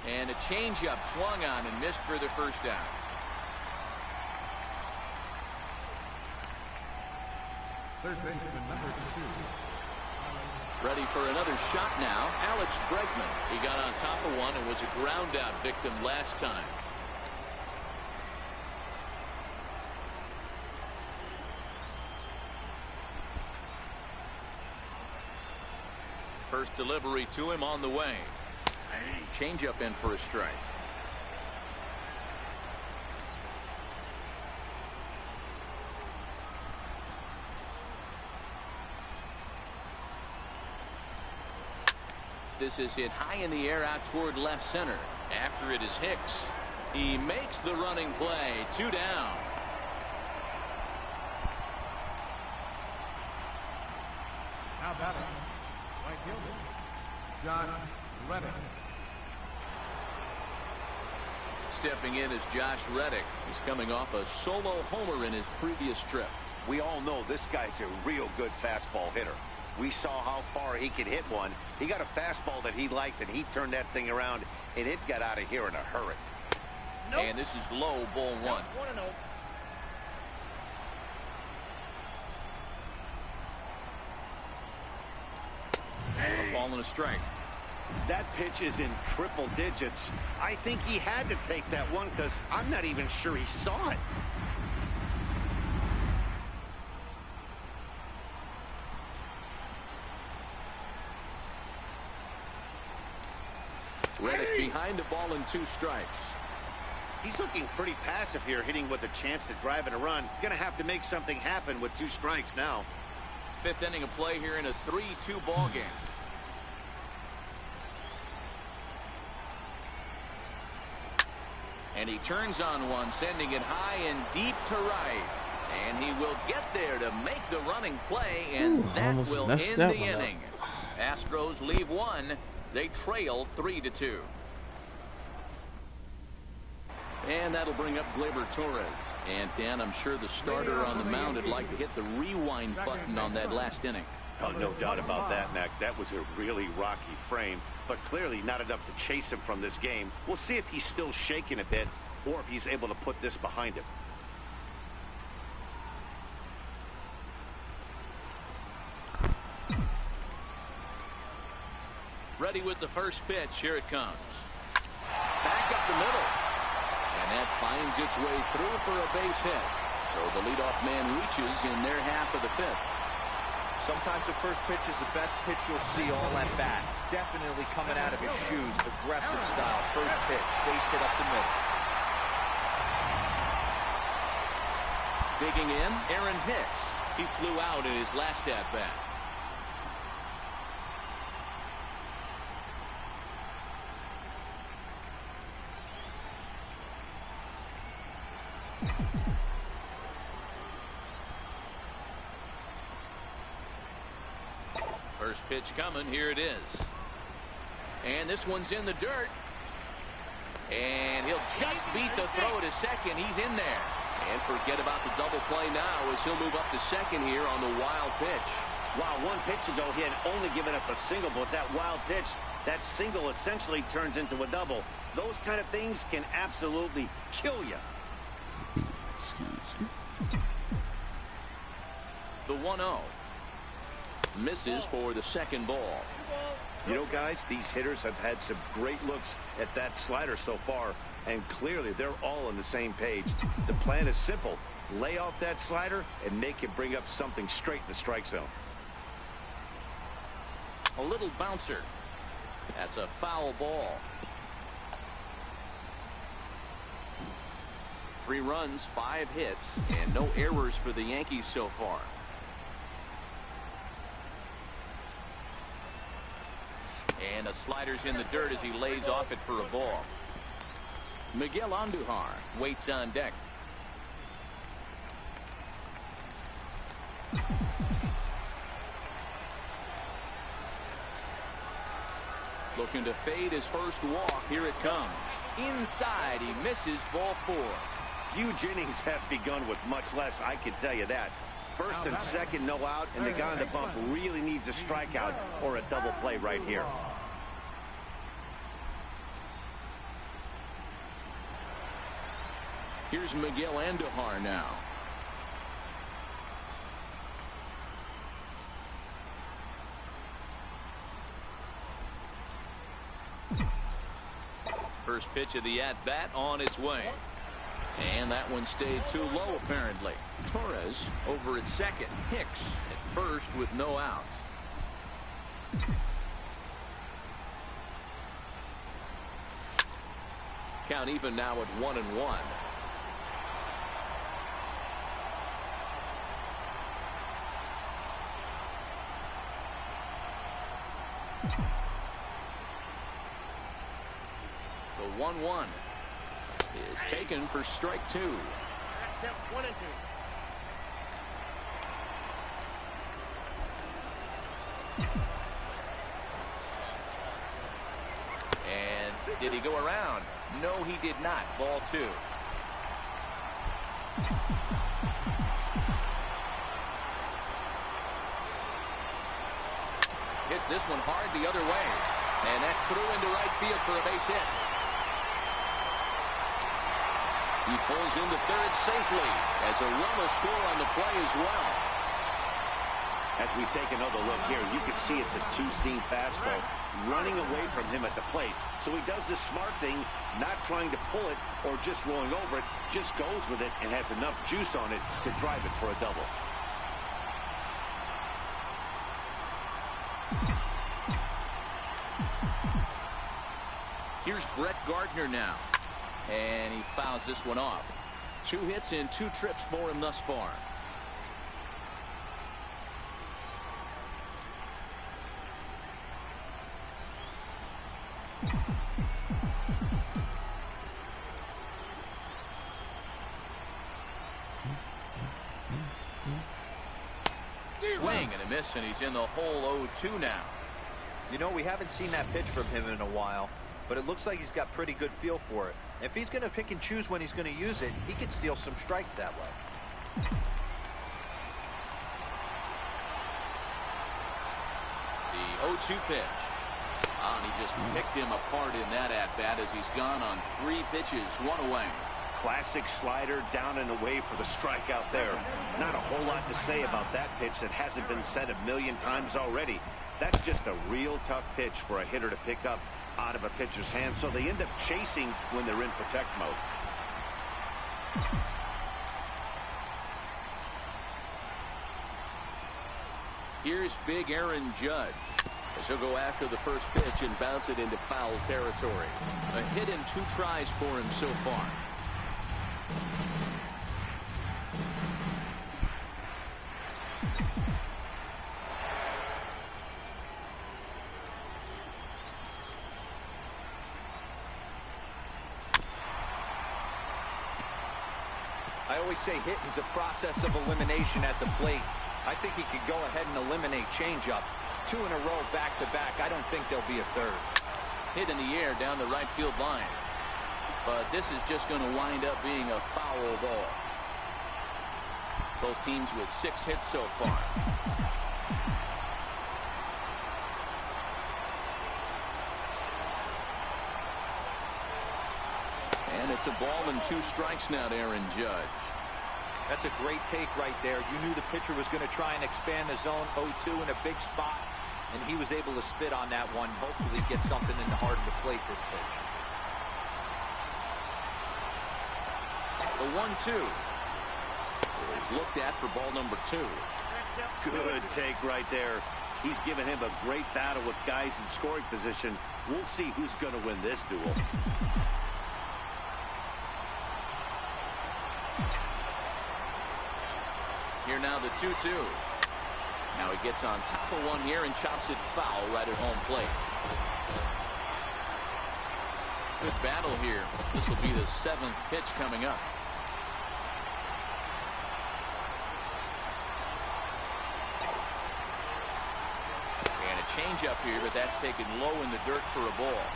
And a changeup swung on and missed for the first out. Third baseman number 2. Ready for another shot now. Alex Bregman. He got on top of one and was a ground out victim last time. First delivery to him on the way. Changeup in for a strike. This is hit high in the air out toward left center. After it is Hicks. He makes the running play. 2 down. Now batting, right fielder, Josh Reddick. Stepping in is Josh Reddick. He's coming off a solo homer in his previous trip. We all know this guy's a real good fastball hitter. We saw how far he could hit one. He got a fastball that he liked, and he turned that thing around, and it got out of here in a hurry. Nope. And this is low, ball one. A ball and a strike. That pitch is in triple digits. I think he had to take that one because I'm not even sure he saw it. Reddick behind the ball and 2 strikes. He's looking pretty passive here, hitting with a chance to drive in a run. Gonna have to make something happen with 2 strikes now. 5th inning of play here in a 3-2 ball game. And he turns on one, sending it high and deep to right. And he will get there to make the running play, and that will end the inning. Astros leave 1. They trail 3-2. And that'll bring up Gleyber Torres. And Dan, I'm sure the starter on the mound would like to hit the rewind button on that last inning. Oh, no doubt about that, Mac. That was a really rocky frame, but clearly not enough to chase him from this game. We'll see if he's still shaking a bit or if he's able to put this behind him. Ready with the first pitch. Here it comes. Back up the middle. And that finds its way through for a base hit. So the leadoff man reaches in their half of the fifth. Sometimes the first pitch is the best pitch you'll see all at bat. Definitely coming out of his shoes. Aggressive style. First pitch. Base hit up the middle. Digging in, Aaron Hicks. He flew out in his last at-bat. First pitch coming. Here it is. And this one's in the dirt. And he'll just beat the throw to second. He's in there. And forget about the double play now as he'll move up to second here on the wild pitch. Wow, one pitch ago he had only given up a single, but that wild pitch, that single essentially turns into a double. Those kind of things can absolutely kill you. The 1-0. Misses for the second ball. You know, guys, these hitters have had some great looks at that slider so far, and clearly they're all on the same page. The plan is simple. Lay off that slider and make him bring up something straight in the strike zone. A little bouncer. That's a foul ball. 3 runs, 5 hits, and no errors for the Yankees so far. And the slider's in the dirt as he lays off it for a ball. Miguel Andujar waits on deck. Looking to fade his first walk. Here it comes. Inside, he misses, ball 4. Huge innings have begun with much less, I can tell you that. First and second, no out, and the guy on the bump really needs a strikeout or a double play right here. Here's Miguel Andujar now. First pitch of the at-bat on its way. And that one stayed too low, apparently. Torres over at second. Hicks at first with no outs. Count even now at 1-1. The 1-1 is taken for strike 2. 1 and 2. And did he go around? No, he did not. Ball 2. Hits this one hard the other way. And that's through into right field for a base hit. He pulls into third safely as a run will score on the play as well. As we take another look here, you can see it's a two-seam fastball running away from him at the plate. So he does this smart thing, not trying to pull it or just rolling over it, just goes with it and has enough juice on it to drive it for a double. Here's Brett Gardner now. And he fouls this one off. 2 hits and 2 trips for him thus far. Swing and a miss, and he's in the hole 0-2 now. You know, we haven't seen that pitch from him in a while, but it looks like he's got pretty good feel for it. If he's going to pick and choose when he's going to use it, he could steal some strikes that way. 0-2 pitch. Oh, and he just picked him apart in that at-bat as he's gone on 3 pitches, 1 away. Classic slider down and away for the strikeout there. Not a whole lot to say about that pitch that hasn't been said a million times already. That's just a real tough pitch for a hitter to pick up out of a pitcher's hand, so they end up chasing when they're in protect mode. Here's big Aaron Judge as he'll go after the first pitch and bounce it into foul territory. A hit in 2 tries for him so far. I always say hitting's a process of elimination at the plate. I think he could go ahead and eliminate changeup. 2 in a row back-to-back. I don't think there'll be a third. Hit in the air down the right field line. But this is just going to wind up being a foul ball. Both teams with 6 hits so far. And it's a ball and 2 strikes now to Aaron Judge. That's a great take right there. You knew the pitcher was going to try and expand the zone. 0-2 in a big spot, and he was able to spit on that one. Hopefully get something in the heart of the plate this pitch. The 1-2 is looked at for ball number 2. Good take right there. He's given him a great battle with guys in scoring position. We'll see who's going to win this duel. Here now the 2-2. Now he gets on top of one here and chops it foul right at home plate. Good battle here. This will be the 7th pitch coming up. And a changeup here, but that's taken low in the dirt for a ball.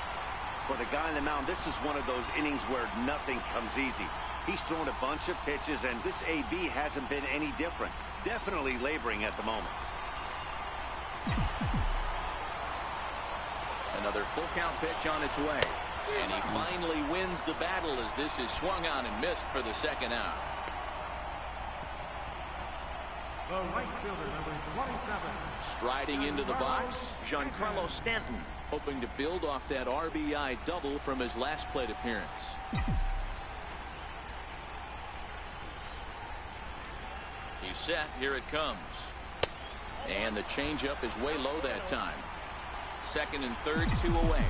For the guy on the mound, this is one of those innings where nothing comes easy. He's thrown a bunch of pitches, and this AB hasn't been any different. Definitely laboring at the moment. Another full count pitch on its way. And he finally wins the battle as this is swung on and missed for the 2nd out. The right fielder, number 27. Striding into the box, Giancarlo Stanton, hoping to build off that RBI double from his last plate appearance. He's set. Here it comes. And the changeup is way low that time. 2nd and 3rd, 2 away.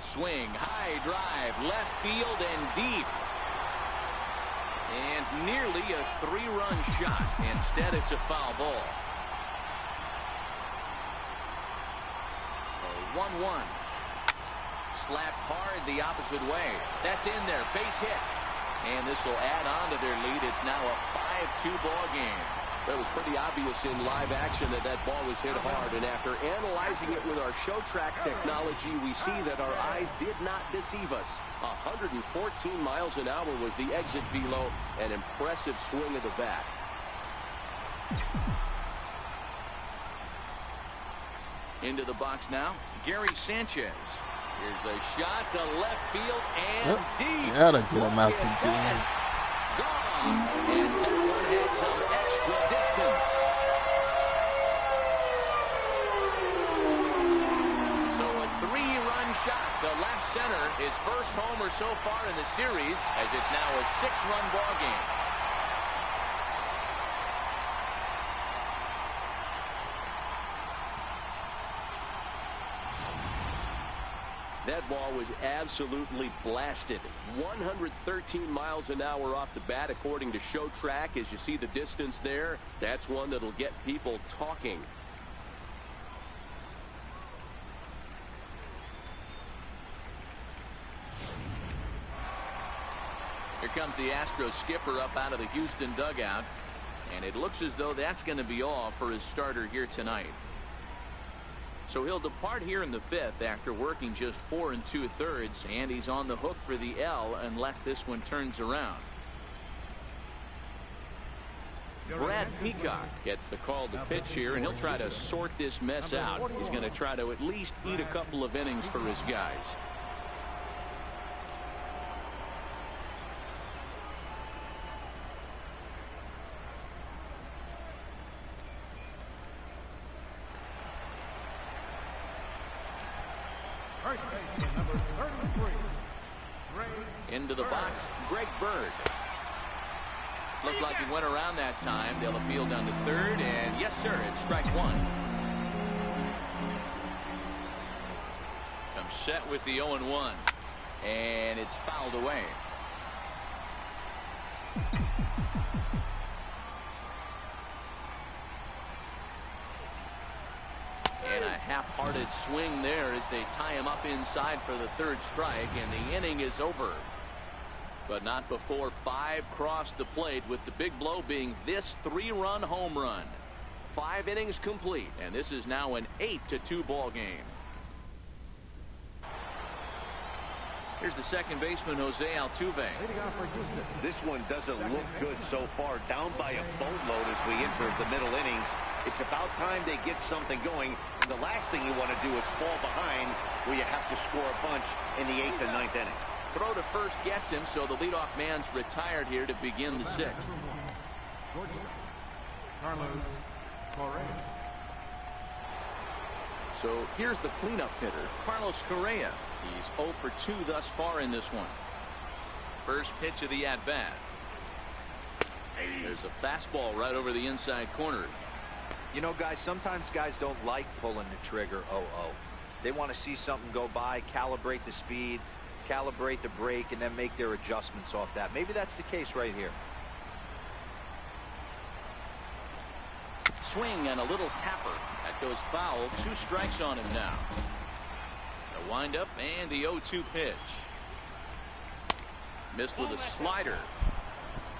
Swing, high drive, left field and deep. And nearly a 3-run shot. Instead, it's a foul ball. 1-1. Slapped hard the opposite way. That's in there. Base hit. And this will add on to their lead. It's now a 5-2 ball game. That was pretty obvious in live action that that ball was hit hard. And after analyzing it with our show track technology, we see that our eyes did not deceive us. 114 miles an hour was the exit velo. An impressive swing of the bat. Into the box now, Gary Sanchez. Here's a shot to left field and deep. Gotta get him out the game. Gone. And that one had some extra distance. So a 3-run shot to left center. His first homer so far in the series, as it's now a 6-run ball game. That ball was absolutely blasted. 113 miles an hour off the bat, according to Show Track. As you see the distance there, that's one that'll get people talking. Here comes the Astros skipper up out of the Houston dugout. And it looks as though that's going to be all for his starter here tonight. So he'll depart here in the 5th after working just 4 2/3, and he's on the hook for the L unless this one turns around. Brad Peacock gets the call to pitch here, and he'll try to sort this mess out. He's going to try to at least eat a couple of innings for his guys. First baseman, number 33. Into the box, Greg Bird. Looked like he went around that time. They'll appeal down to third, and yes, sir, it's strike one. I'm set with the 0-1, and it's fouled away. And a half-hearted swing there as they tie him up inside for the third strike, and the inning is over. But not before 5 crossed the plate, with the big blow being this 3-run home run. 5 innings complete, and this is now an 8-2 ball game. Here's the second baseman, Jose Altuve. This one doesn't look good so far. Down by a boatload as we enter the middle innings. It's about time they get something going. And the last thing you want to do is fall behind where you have to score a bunch in the 8th and 9th inning. Throw to first gets him, so the leadoff man's retired here to begin the 6th. So here's the cleanup hitter, Carlos Correa. He's 0 for 2 thus far in this one. First pitch of the at-bat. There's a fastball right over the inside corner. You know, guys, sometimes guys don't like pulling the trigger 0-0. They want to see something go by, calibrate the speed, calibrate the brake, and then make their adjustments off that. Maybe that's the case right here. Swing and a little tapper. That goes foul. 2 strikes on him now. The windup and the 0-2 pitch. Missed with a slider.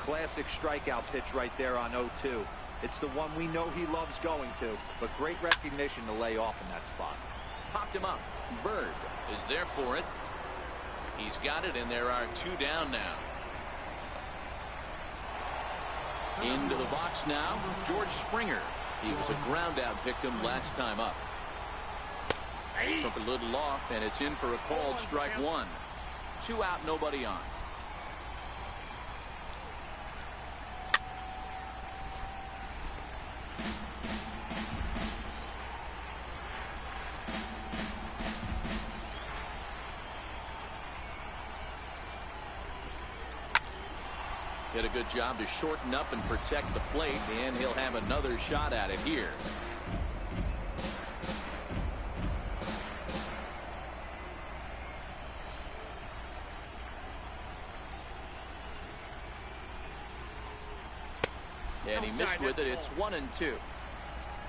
Classic strikeout pitch right there on 0-2. It's the one we know he loves going to, but great recognition to lay off in that spot. Popped him up. Bird is there for it. He's got it, and there are 2 down now. Into the box now, George Springer. He was a ground-out victim last time up. Took a little off, and it's in for a called strike 1. 2 out, nobody on. Did a good job to shorten up and protect the plate, and he'll have another shot at it here. And he missed with it. It's 1-2.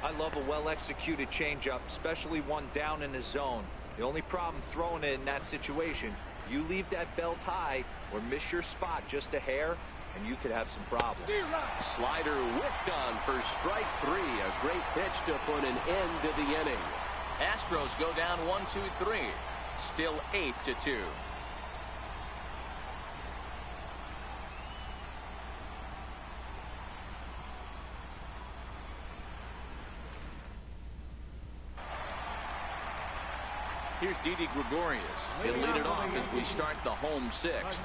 I love a well-executed changeup, especially one down in the zone. The only problem throwing it in that situation, you leave that belt high or miss your spot just a hair, and you could have some problems. Slider whiffed on for strike 3. A great pitch to put an end to the inning. Astros go down 1-2-3. Still 8-2. Here's Didi Gregorius. He'll lead it off as we start the home 6th.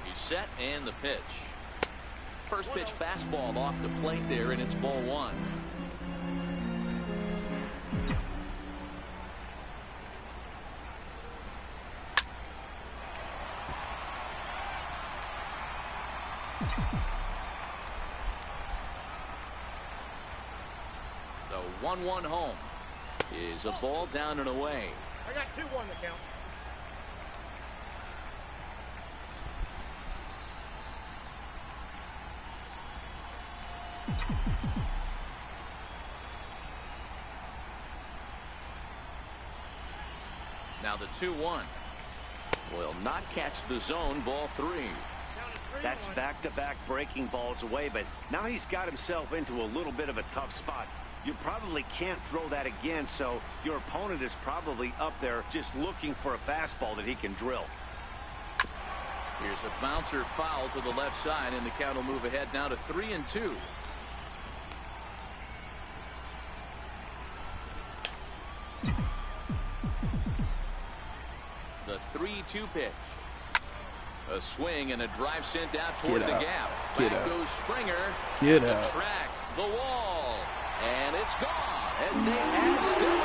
He's set, and the pitch. First pitch fastball off the plate there, and it's ball 1. The 1-1 home is a ball down and away. I got 2-1 to count. Now the 2-1 will not catch the zone. Ball 3. That's back-to-back breaking balls away, but now he's got himself into a little bit of a tough spot. You probably can't throw that again, so your opponent is probably up there just looking for a fastball that he can drill. Here's a bouncer foul to the left side, and the count will move ahead now to 3-2. The 3-2 pitch. A swing and a drive sent out toward the gap. Back goes Springer. Get the out. Track, the wall, and it's gone as they add still.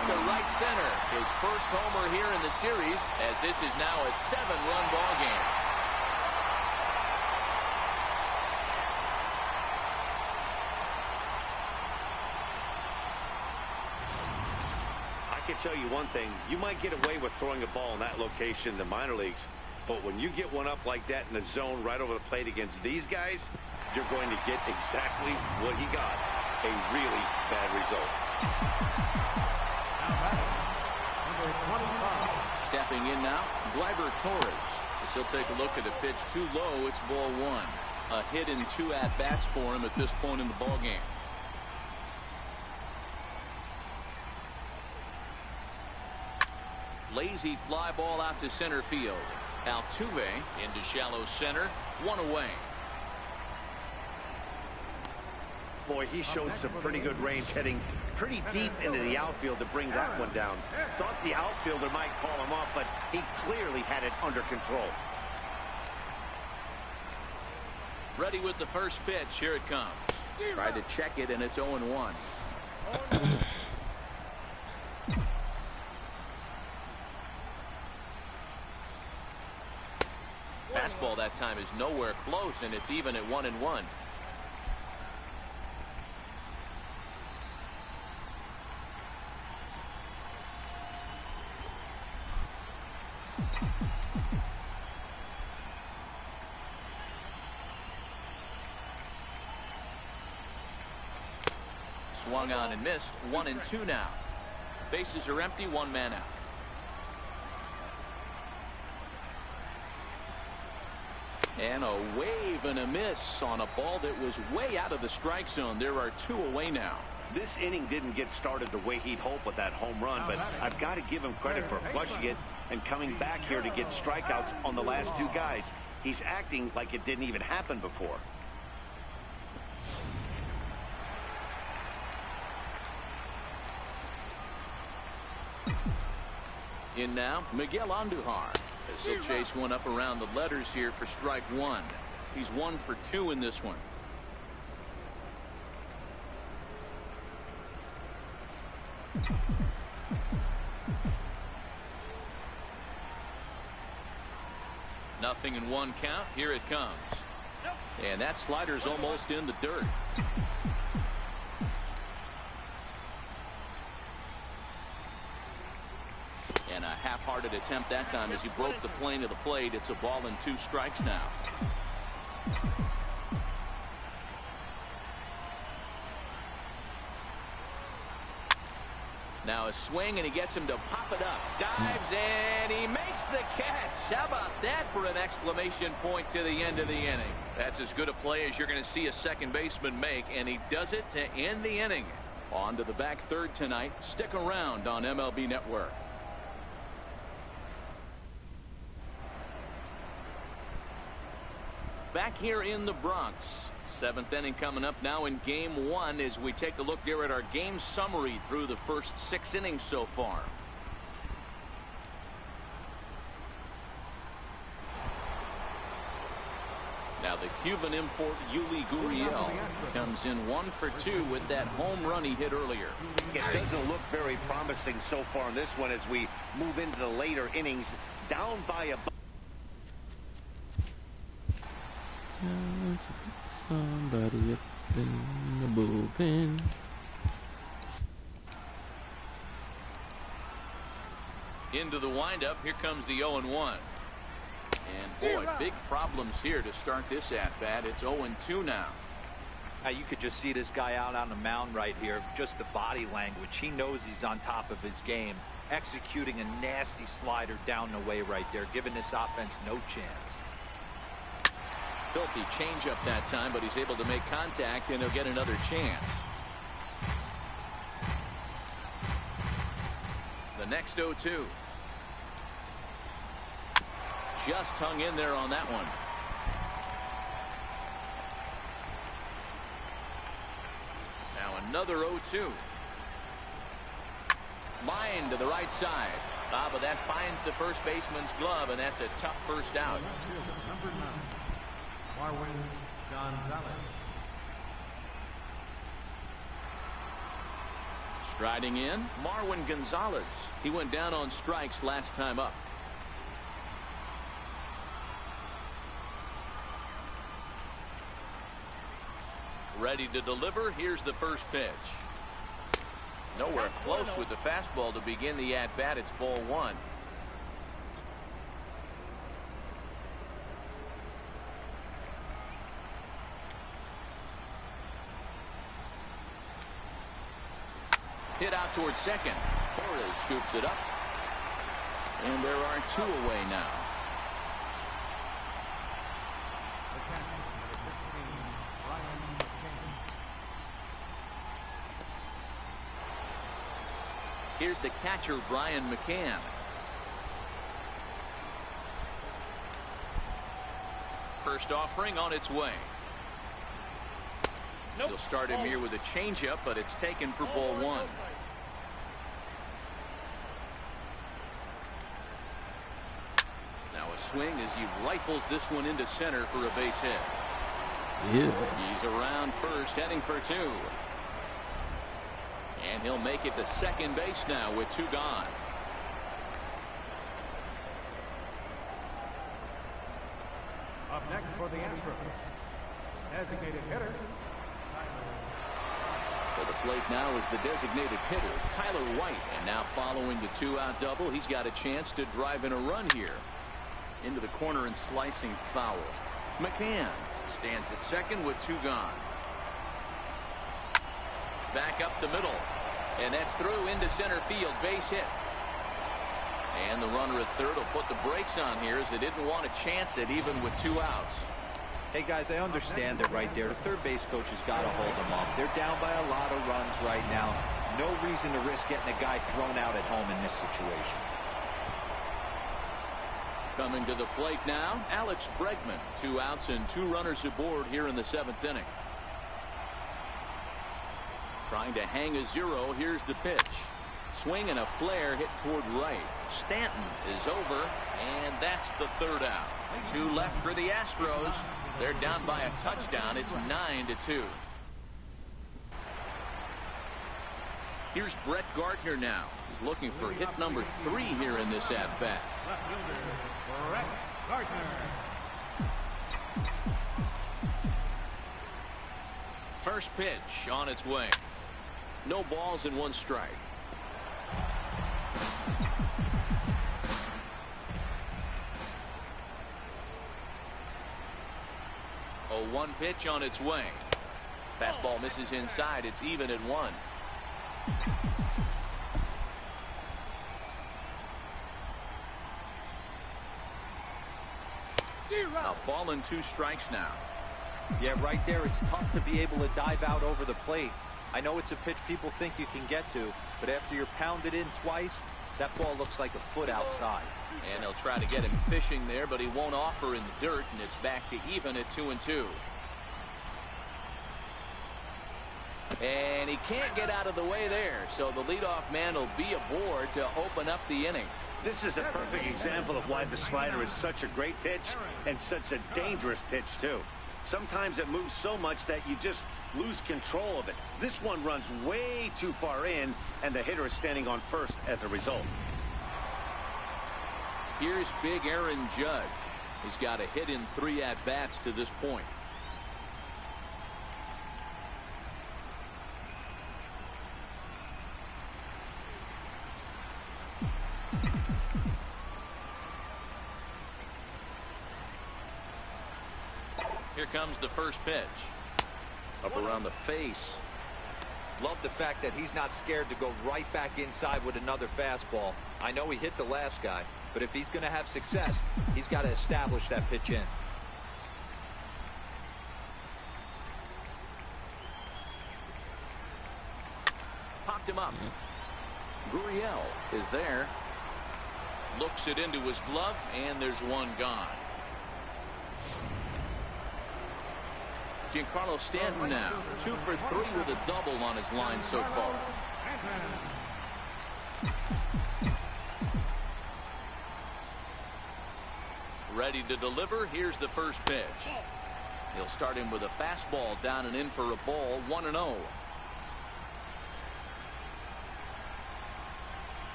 To right center. His first homer here in the series, as this is now a 7-run ball game. I can tell you one thing. You might get away with throwing a ball in that location in the minor leagues, but when you get one up like that in the zone right over the plate against these guys, you're going to get exactly what he got. A really bad result. Stepping in now, Gleyber Torres. As he'll take a look at a pitch too low. It's ball one. A hit and 2 at-bats for him at this point in the ball game. Lazy fly ball out to center field. Altuve into shallow center. 1 away. Boy, he showed some pretty good range, heading pretty deep into the outfield to bring that one down. Thought the outfielder might call him off, but he clearly had it under control. Ready with the first pitch. Here it comes. Tried to check it, and it's 0-1. Fastball that time is nowhere close, and it's even at 1-1. Swung on and missed. 1-2 now. Bases are empty. 1 man out. And a wave and a miss on a ball that was way out of the strike zone. There are 2 away now. This inning didn't get started the way he'd hoped with that home run, but I've got to give him credit for flushing it and coming back here to get strikeouts on the last 2 guys. He's acting like it didn't even happen before. In now, Miguel Andujar. As he'll chase one up around the letters here for strike 1. He's 1 for 2 in this one. Nothing in 1 count. Here it comes. And that slider's almost in the dirt. And a half-hearted attempt that time as he broke the plane of the plate. It's a ball and 2 strikes now. Now a swing, and he gets him to pop it up. Dives, and he makes the catch. How about that for an exclamation point to the end of the inning? That's as good a play as you're going to see a second baseman make, and he does it to end the inning. On to the back third tonight. Stick around on MLB Network. Back here in the Bronx. 7th inning coming up now in game 1 as we take a look there at our game summary through the first 6 innings so far. Now the Cuban import Yuli Gurriel comes in 1 for 2 with that home run he hit earlier. It doesn't look very promising so far in this one as we move into the later innings. Down by a Somebody up in the bullpen. Into the windup. Here comes the 0-1. And boy, big problems here to start this at-bat. It's 0-2 now. Now you could just see this guy out on the mound right here. Just the body language. He knows he's on top of his game. Executing a nasty slider down the way right there, giving this offense no chance. Filthy changeup that time, but he's able to make contact, and he'll get another chance. next 0-2. Just hung in there on that one. Now another 0-2. Line to the right side. But that finds the first baseman's glove, and that's a tough first out. Number 9, Marwin Gonzalez. Striding in, Marwin Gonzalez. He went down on strikes last time up. Ready to deliver. Here's the first pitch. Nowhere close with the fastball to begin the at-bat. It's ball 1. Hit out towards second. Torres scoops it up. And there are 2 away now. Here's the catcher, Brian McCann. First offering on its way. He'll start him here with a changeup, but it's taken for ball 1. Now a swing as he rifles this one into center for a base hit. Yeah. He's around first, heading for 2. And he'll make it to second base now with 2 gone. Up next for the Astros, designated hitter. To the plate now is the designated hitter, Tyler White. And now following the 2-out double, he's got a chance to drive in a run here. Into the corner and slicing foul. McCann stands at second with 2 gone. Back up the middle. And that's through into center field. Base hit. And the runner at third will put the brakes on here as they didn't want to chance it even with 2 outs. Hey, guys, I understand that right there. The third base coach has got to hold them up. They're down by a lot of runs right now. No reason to risk getting a guy thrown out at home in this situation. Coming to the plate now, Alex Bregman. 2 outs and 2 runners aboard here in the 7th inning. Trying to hang a 0. Here's the pitch. Swing and a flare hit toward right. Stanton is over, and that's the 3rd out. 2 left for the Astros. They're down by a touchdown. It's 9-2. Here's Brett Gardner now. He's looking for hit number 3 here in this at-bat. Left fielder, Brett Gardner. First pitch on its way. No balls and 1 strike. Oh, 1 pitch on its way. Fastball misses inside. It's even at 1. A ball and 2 strikes now. Yeah, right there. It's tough to be able to dive out over the plate. I know it's a pitch people think you can get to, but after you're pounded in twice, that ball looks like a foot outside. And they'll try to get him fishing there, but he won't offer in the dirt, and it's back to even at 2-2. And he can't get out of the way there, so the leadoff man will be aboard to open up the inning. This is a perfect example of why the slider is such a great pitch and such a dangerous pitch, too. Sometimes it moves so much that you just lose control of it. This one runs way too far in, and the hitter is standing on first as a result. Here's big Aaron Judge. He's got a hit in 3 at-bats to this point. Here comes the first pitch. Up around the face. Love the fact that he's not scared to go right back inside with another fastball. I know he hit the last guy, but if he's going to have success, he's got to establish that pitch in. Popped him up. Gurriel is there. Looks it into his glove, and there's one gone. Giancarlo Stanton now 2 for 3 with a double on his line so far. Ready to deliver. Here's the first pitch. He'll start him with a fastball down and in for a ball. 1-0.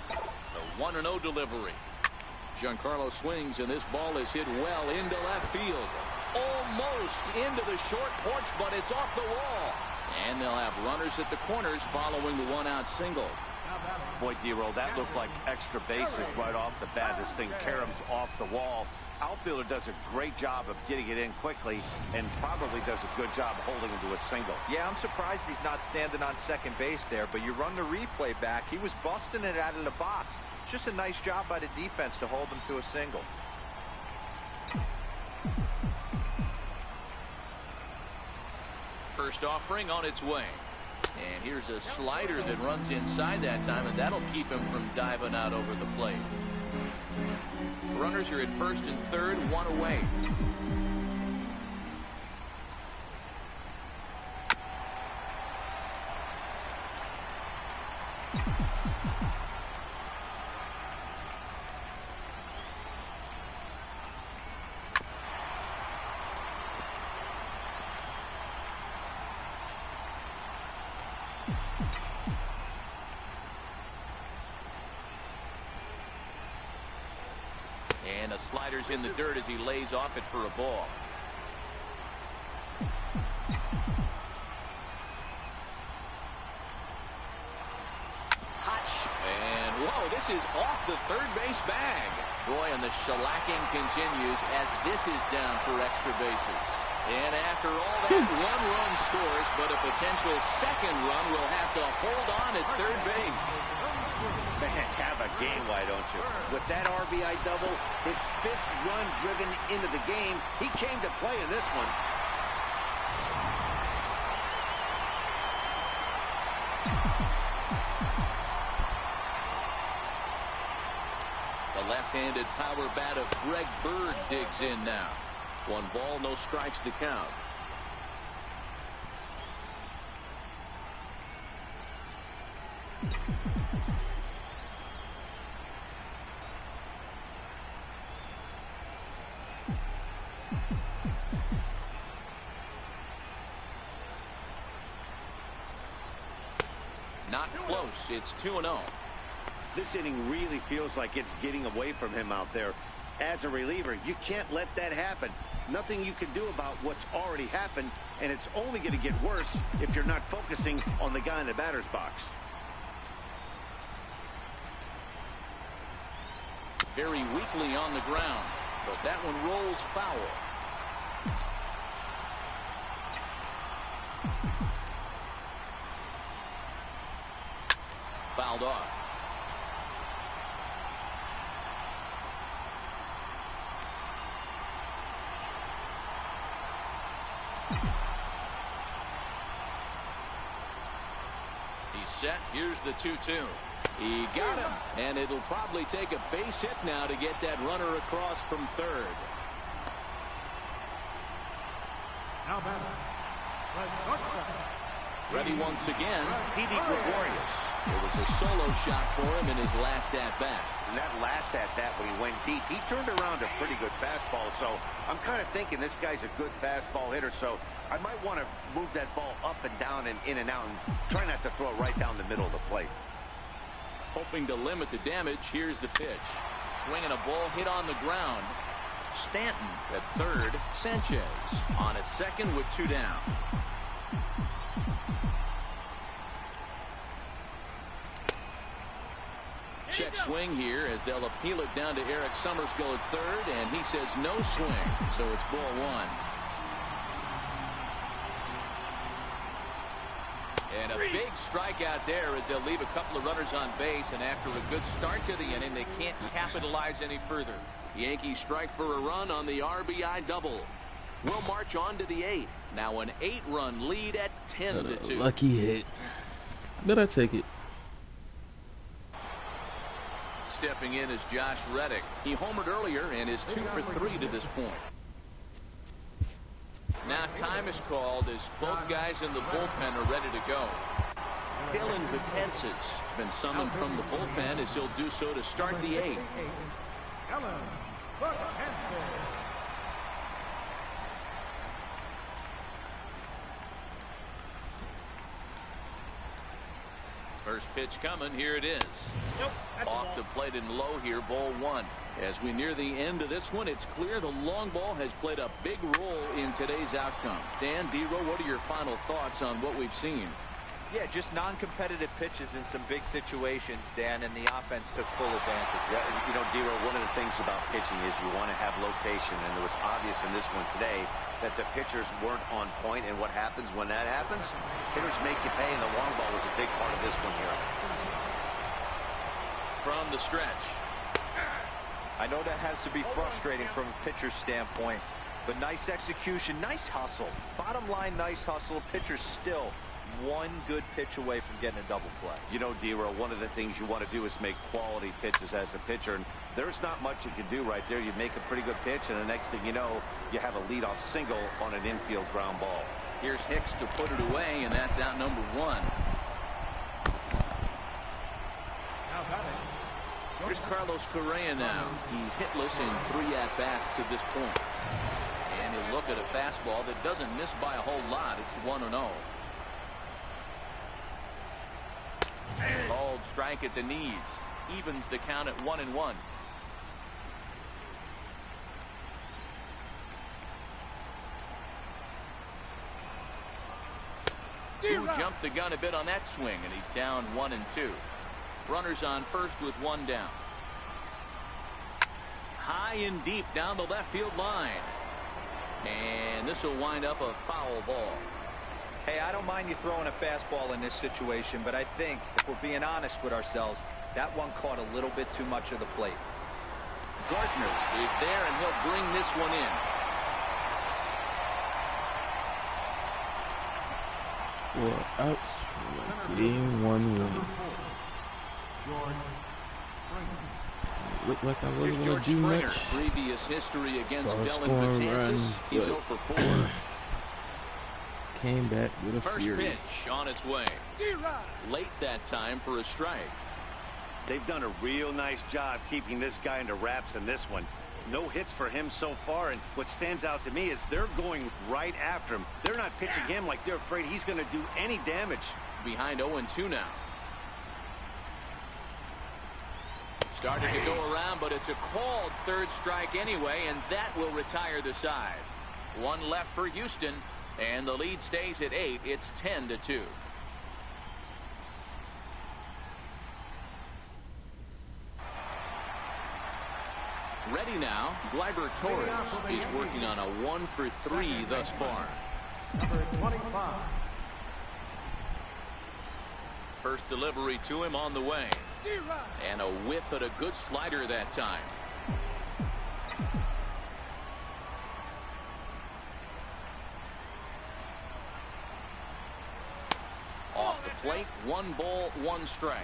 The 1-0 delivery. Giancarlo swings, and this ball is hit well into left field. Almost into the short porch, but it's off the wall. And they'll have runners at the corners following the one-out single. Boy, D-Roll, that looked like extra bases right off the bat. This thing caroms off the wall. Outfielder does a great job of getting it in quickly and probably does a good job holding him to a single. Yeah, I'm surprised he's not standing on second base there, but you run the replay back. He was busting it out of the box. It's just a nice job by the defense to hold him to a single. First offering on its way. And here's a slider that runs inside that time, and that'll keep him from diving out over the plate. Runners are at first and third, one away. And a slider's in the dirt as he lays off it for a ball. And whoa, this is off the third base bag. Boy, and the shellacking continues as this is down for extra bases. And after all that, one run scores, but a potential second run will have to hold on at third base. Man, have a game, why don't you? With that RBI double, his 5th run driven into the game, he came to play in this one. The left-handed power bat of Greg Bird digs in now. 1 ball, no strikes to count. Not close. It's 2-0. This inning really feels like it's getting away from him out there. As a reliever, you can't let that happen. Nothing you can do about what's already happened, and it's only going to get worse if you're not focusing on the guy in the batter's box. Very weakly on the ground, but that one rolls foul. Fouled off. He's set. Here's the 2-2. He got him, and it'll probably take a base hit now to get that runner across from third. Now batter, the shortstop. Ready once again, Didi Gregorius. It was a solo shot for him in his last at-bat. And that last at-bat when he went deep, he turned around a pretty good fastball. So I'm kind of thinking this guy's a good fastball hitter. So I might want to move that ball up and down and in and out and try not to throw it right down the middle of the plate. Hoping to limit the damage, here's the pitch. Swinging a ball hit on the ground. Stanton at third. Sanchez on at second with 2 down. Check swing here as they'll appeal it down to Eric Summersgill at third, and he says no swing, so it's ball 1. And a big strikeout there as they'll leave a couple of runners on base, and after a good start to the inning, they can't capitalize any further. Yankees strike for a run on the RBI double. We'll march on to the 8th. Now an 8-run lead at 10-2. Lucky hit. But I take it. Stepping in is Josh Reddick. He homered earlier and is 2 for 3 to this point. Now time is called as both guys in the bullpen are ready to go. Dylan Betances has been summoned from the bullpen as he'll do so to start the 8th. First pitch coming. Here it is. Off the plate and low here, ball 1. As we near the end of this one, it's clear the long ball has played a big role in today's outcome. Dan, D-Row, what are your final thoughts on what we've seen? Yeah, just non-competitive pitches in some big situations, Dan, and the offense took full advantage. Yeah, you know, D-Row, one of the things about pitching is you want to have location, and it was obvious in this one today that the pitchers weren't on point, and what happens when that happens? Hitters make you pay, and the long ball was a big part of this one here. From the stretch. I know that has to be frustrating from a pitcher's standpoint, but nice execution, nice hustle. Bottom line, nice hustle. Pitcher's still one good pitch away from getting a double play. You know, D-Row, one of the things you want to do is make quality pitches as a pitcher, and there's not much you can do right there. You make a pretty good pitch, and the next thing you know, you have a leadoff single on an infield ground ball. Here's Hicks to put it away, and that's out number 1. Here's Carlos Correa now. He's hitless in 3 at-bats to this point. And he'll look at a fastball that doesn't miss by a whole lot. It's 1-0. Called strike at the knees. Evens the count at 1-1. Who jumped the gun a bit on that swing, and he's down 1-2. Runners on first with 1 down. High and deep down the left field line. And this will wind up a foul ball. Hey, I don't mind you throwing a fastball in this situation, but I think if we're being honest with ourselves, that one caught a little bit too much of the plate. Gardner is there, and he'll bring this one in. Four outs. Game 1 win. Looked like I wasn't going to do much. Previous history against Saw a Dylan scoring Betances. run, He's 0 for 4. Came back with a First fury. pitch on its way. Late that time for a strike. They've done a real nice job keeping this guy under wraps in this one. No hits for him so far, and what stands out to me is they're going right after him. They're not pitching him like they're afraid he's going to do any damage. Behind 0-2 now. Starting to go around, but it's a called third strike anyway, and that will retire the side. 1 left for Houston, and the lead stays at 8. It's 10-2. Ready now, Gleyber Torres. He's working on a 1 for 3 thus far. Number 25. First delivery to him on the way. And a whiff at a good slider that time. Off the plate, 1 ball, 1 strike.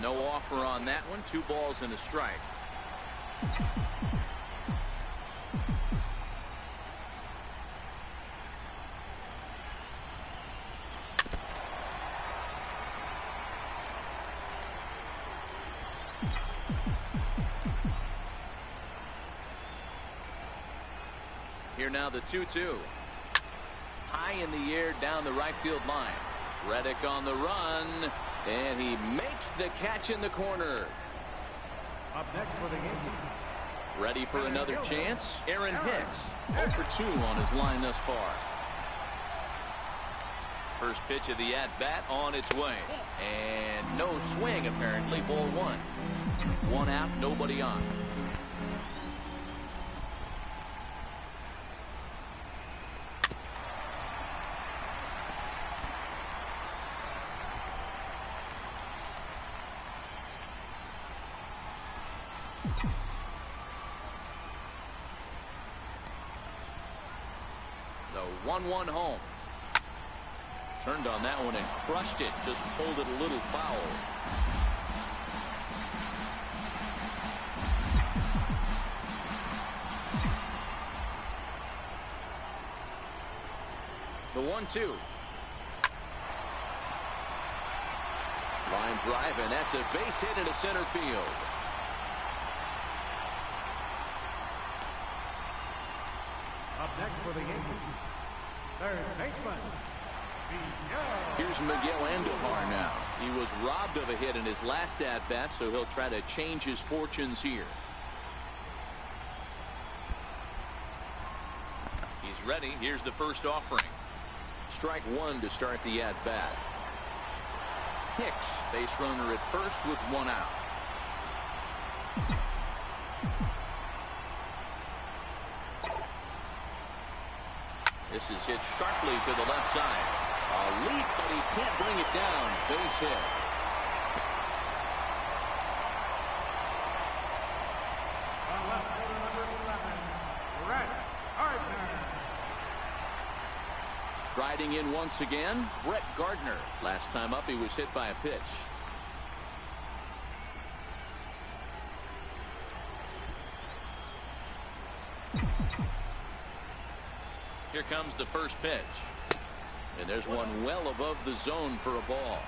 No offer on that one. 2 balls and a strike. Here now the 2-2. High in the air down the right field line. Reddick on the run, and he makes the catch in the corner. Up next for the Yankees. Ready for another chance? Aaron Hicks, 0 for 2 on his line thus far. First pitch of the at-bat on its way. And no swing, apparently. Ball 1. 1 out, nobody on. 1-1 home. Turned on that one and crushed it. Just pulled it a little foul. The 1-2. Line drive, and that's a base hit into center field. Up next for the Yankees, third baseman, Miguel. Here's Miguel Andujar now. He was robbed of a hit in his last at-bat, so he'll try to change his fortunes here. He's ready. Here's the first offering. Strike one to start the at-bat. Hicks, base runner at first with one out. This is hit sharply to the left side. A leap, but he can't bring it down. Base hit. On left fielder number 11, Brett Gardner. Striding in once again, Brett Gardner. Last time up, he was hit by a pitch. Here comes the first pitch. And there's one well above the zone for a ball.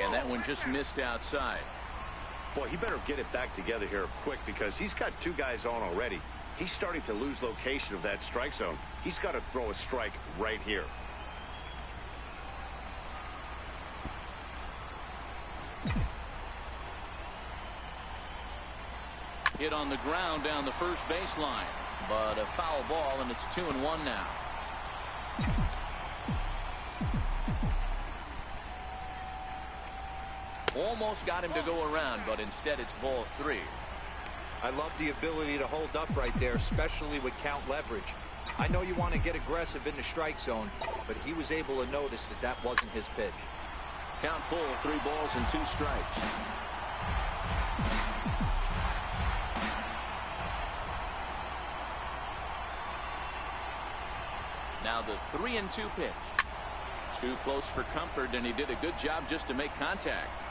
And that one just missed outside. Boy, he better get it back together here quick because he's got two guys on already. He's starting to lose location of that strike zone. He's got to throw a strike right here. Hit on the ground down the first baseline, but a foul ball, and it's 2-1 now. Almost got him to go around, but instead it's ball 3. I love the ability to hold up right there, especially with count leverage. I know you want to get aggressive in the strike zone, but he was able to notice that that wasn't his pitch. Count full, 3 balls and 2 strikes. Now the 3-2 pitch. Too close for comfort, and he did a good job just to make contact.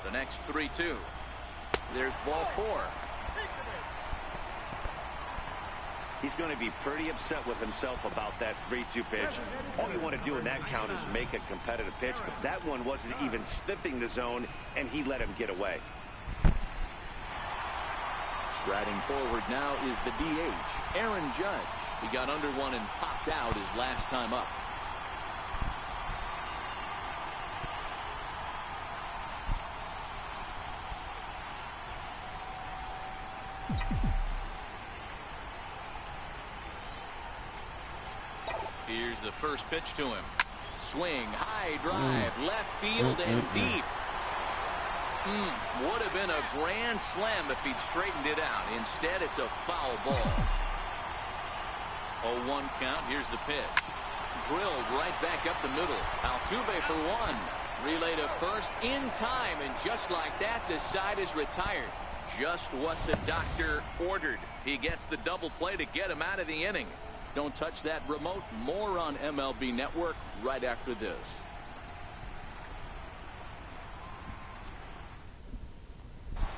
The next 3-2. There's ball 4. He's going to be pretty upset with himself about that 3-2 pitch. All you want to do in that count is make a competitive pitch, but that one wasn't even sniffing the zone, and he let him get away. Striding forward now is the DH, Aaron Judge. He got under one and popped out his last time up. Here's the first pitch to him. Swing, high drive, left field and deep. Would have been a grand slam if he'd straightened it out. Instead, it's a foul ball. 0-1 count. Here's the pitch. Drilled right back up the middle. Altuve for 1. Relay to first in time, and just like that, the side is retired. Just what the doctor ordered. He gets the double play to get him out of the inning. Don't touch that remote. More on MLB Network right after this.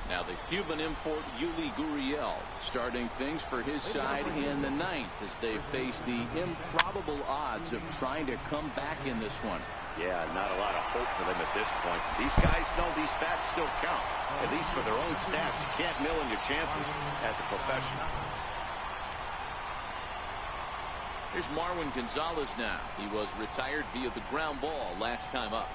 Now the Cuban import Yuli Gurriel starting things for his side in the 9th as they face the improbable odds of trying to come back in this one. Yeah, not a lot of hope for them at this point. These guys know these bats still count, at least for their own stats. You can't mill in your chances as a professional. Here's Marwin Gonzalez now. He was retired via the ground ball last time up.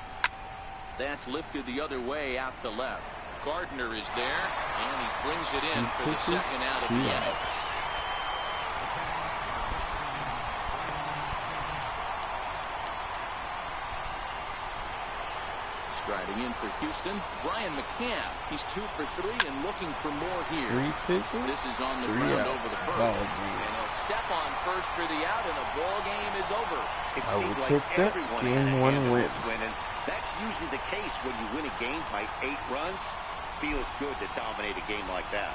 That's lifted the other way out to left. Gardner is there, and he brings it in for the second out of the inning. Striding in for Houston. Brian McCann. He's 2 for 3 and looking for more here. 3 pitches. This is on the 3 ground out. over the first. Ball And game. he'll step on first for the out, and the ball game is over. It I seemed would like take that. everyone Game had a one hand in win. this win, and that's usually the case when you win a game by 8 runs. Feels good to dominate a game like that.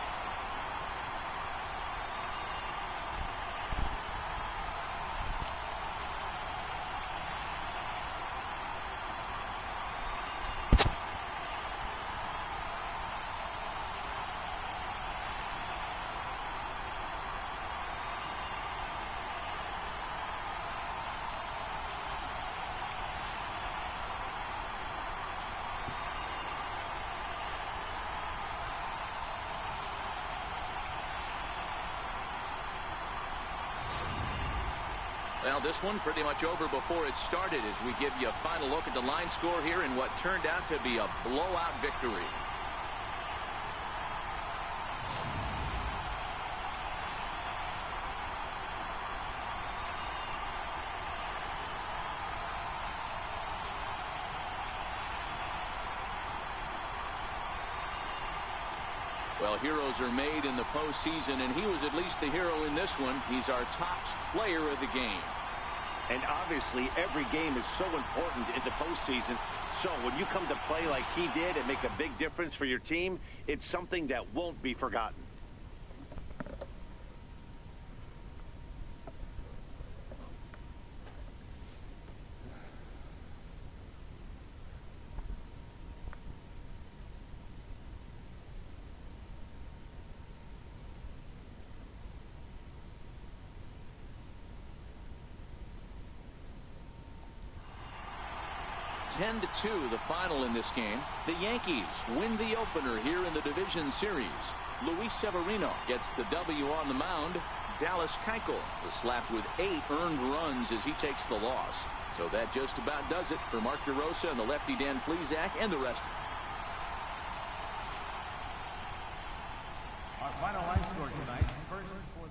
Well, this one pretty much over before it started as we give you a final look at the line score here in what turned out to be a blowout victory. Well, heroes are made in the postseason, and he was at least the hero in this one. He's our top player of the game. And obviously, every game is so important in the postseason. So when you come to play like he did and make a big difference for your team, it's something that won't be forgotten. Ten to 2, the final in this game. The Yankees win the opener here in the division series. Luis Severino gets the W on the mound. Dallas Keuchel was slapped with 8 earned runs as he takes the loss. So that just about does it for Mark DeRosa and the lefty Dan Plesac and the rest. Our final line score tonight. First for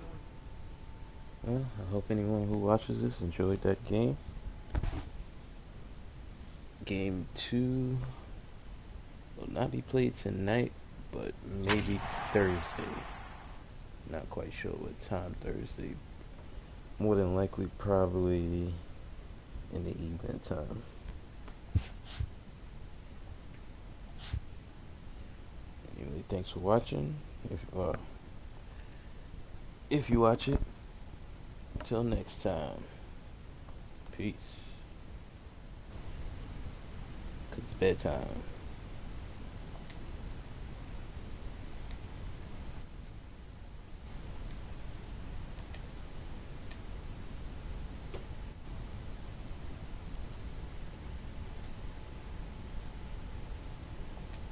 the... Well, I hope anyone who watches this enjoyed that game. Game 2 will not be played tonight, but maybe Thursday. Not quite sure what time Thursday. More than likely, probably in the evening time. Anyway, thanks for watching. If you watch it, till next time. Peace. 'Cause it's bedtime.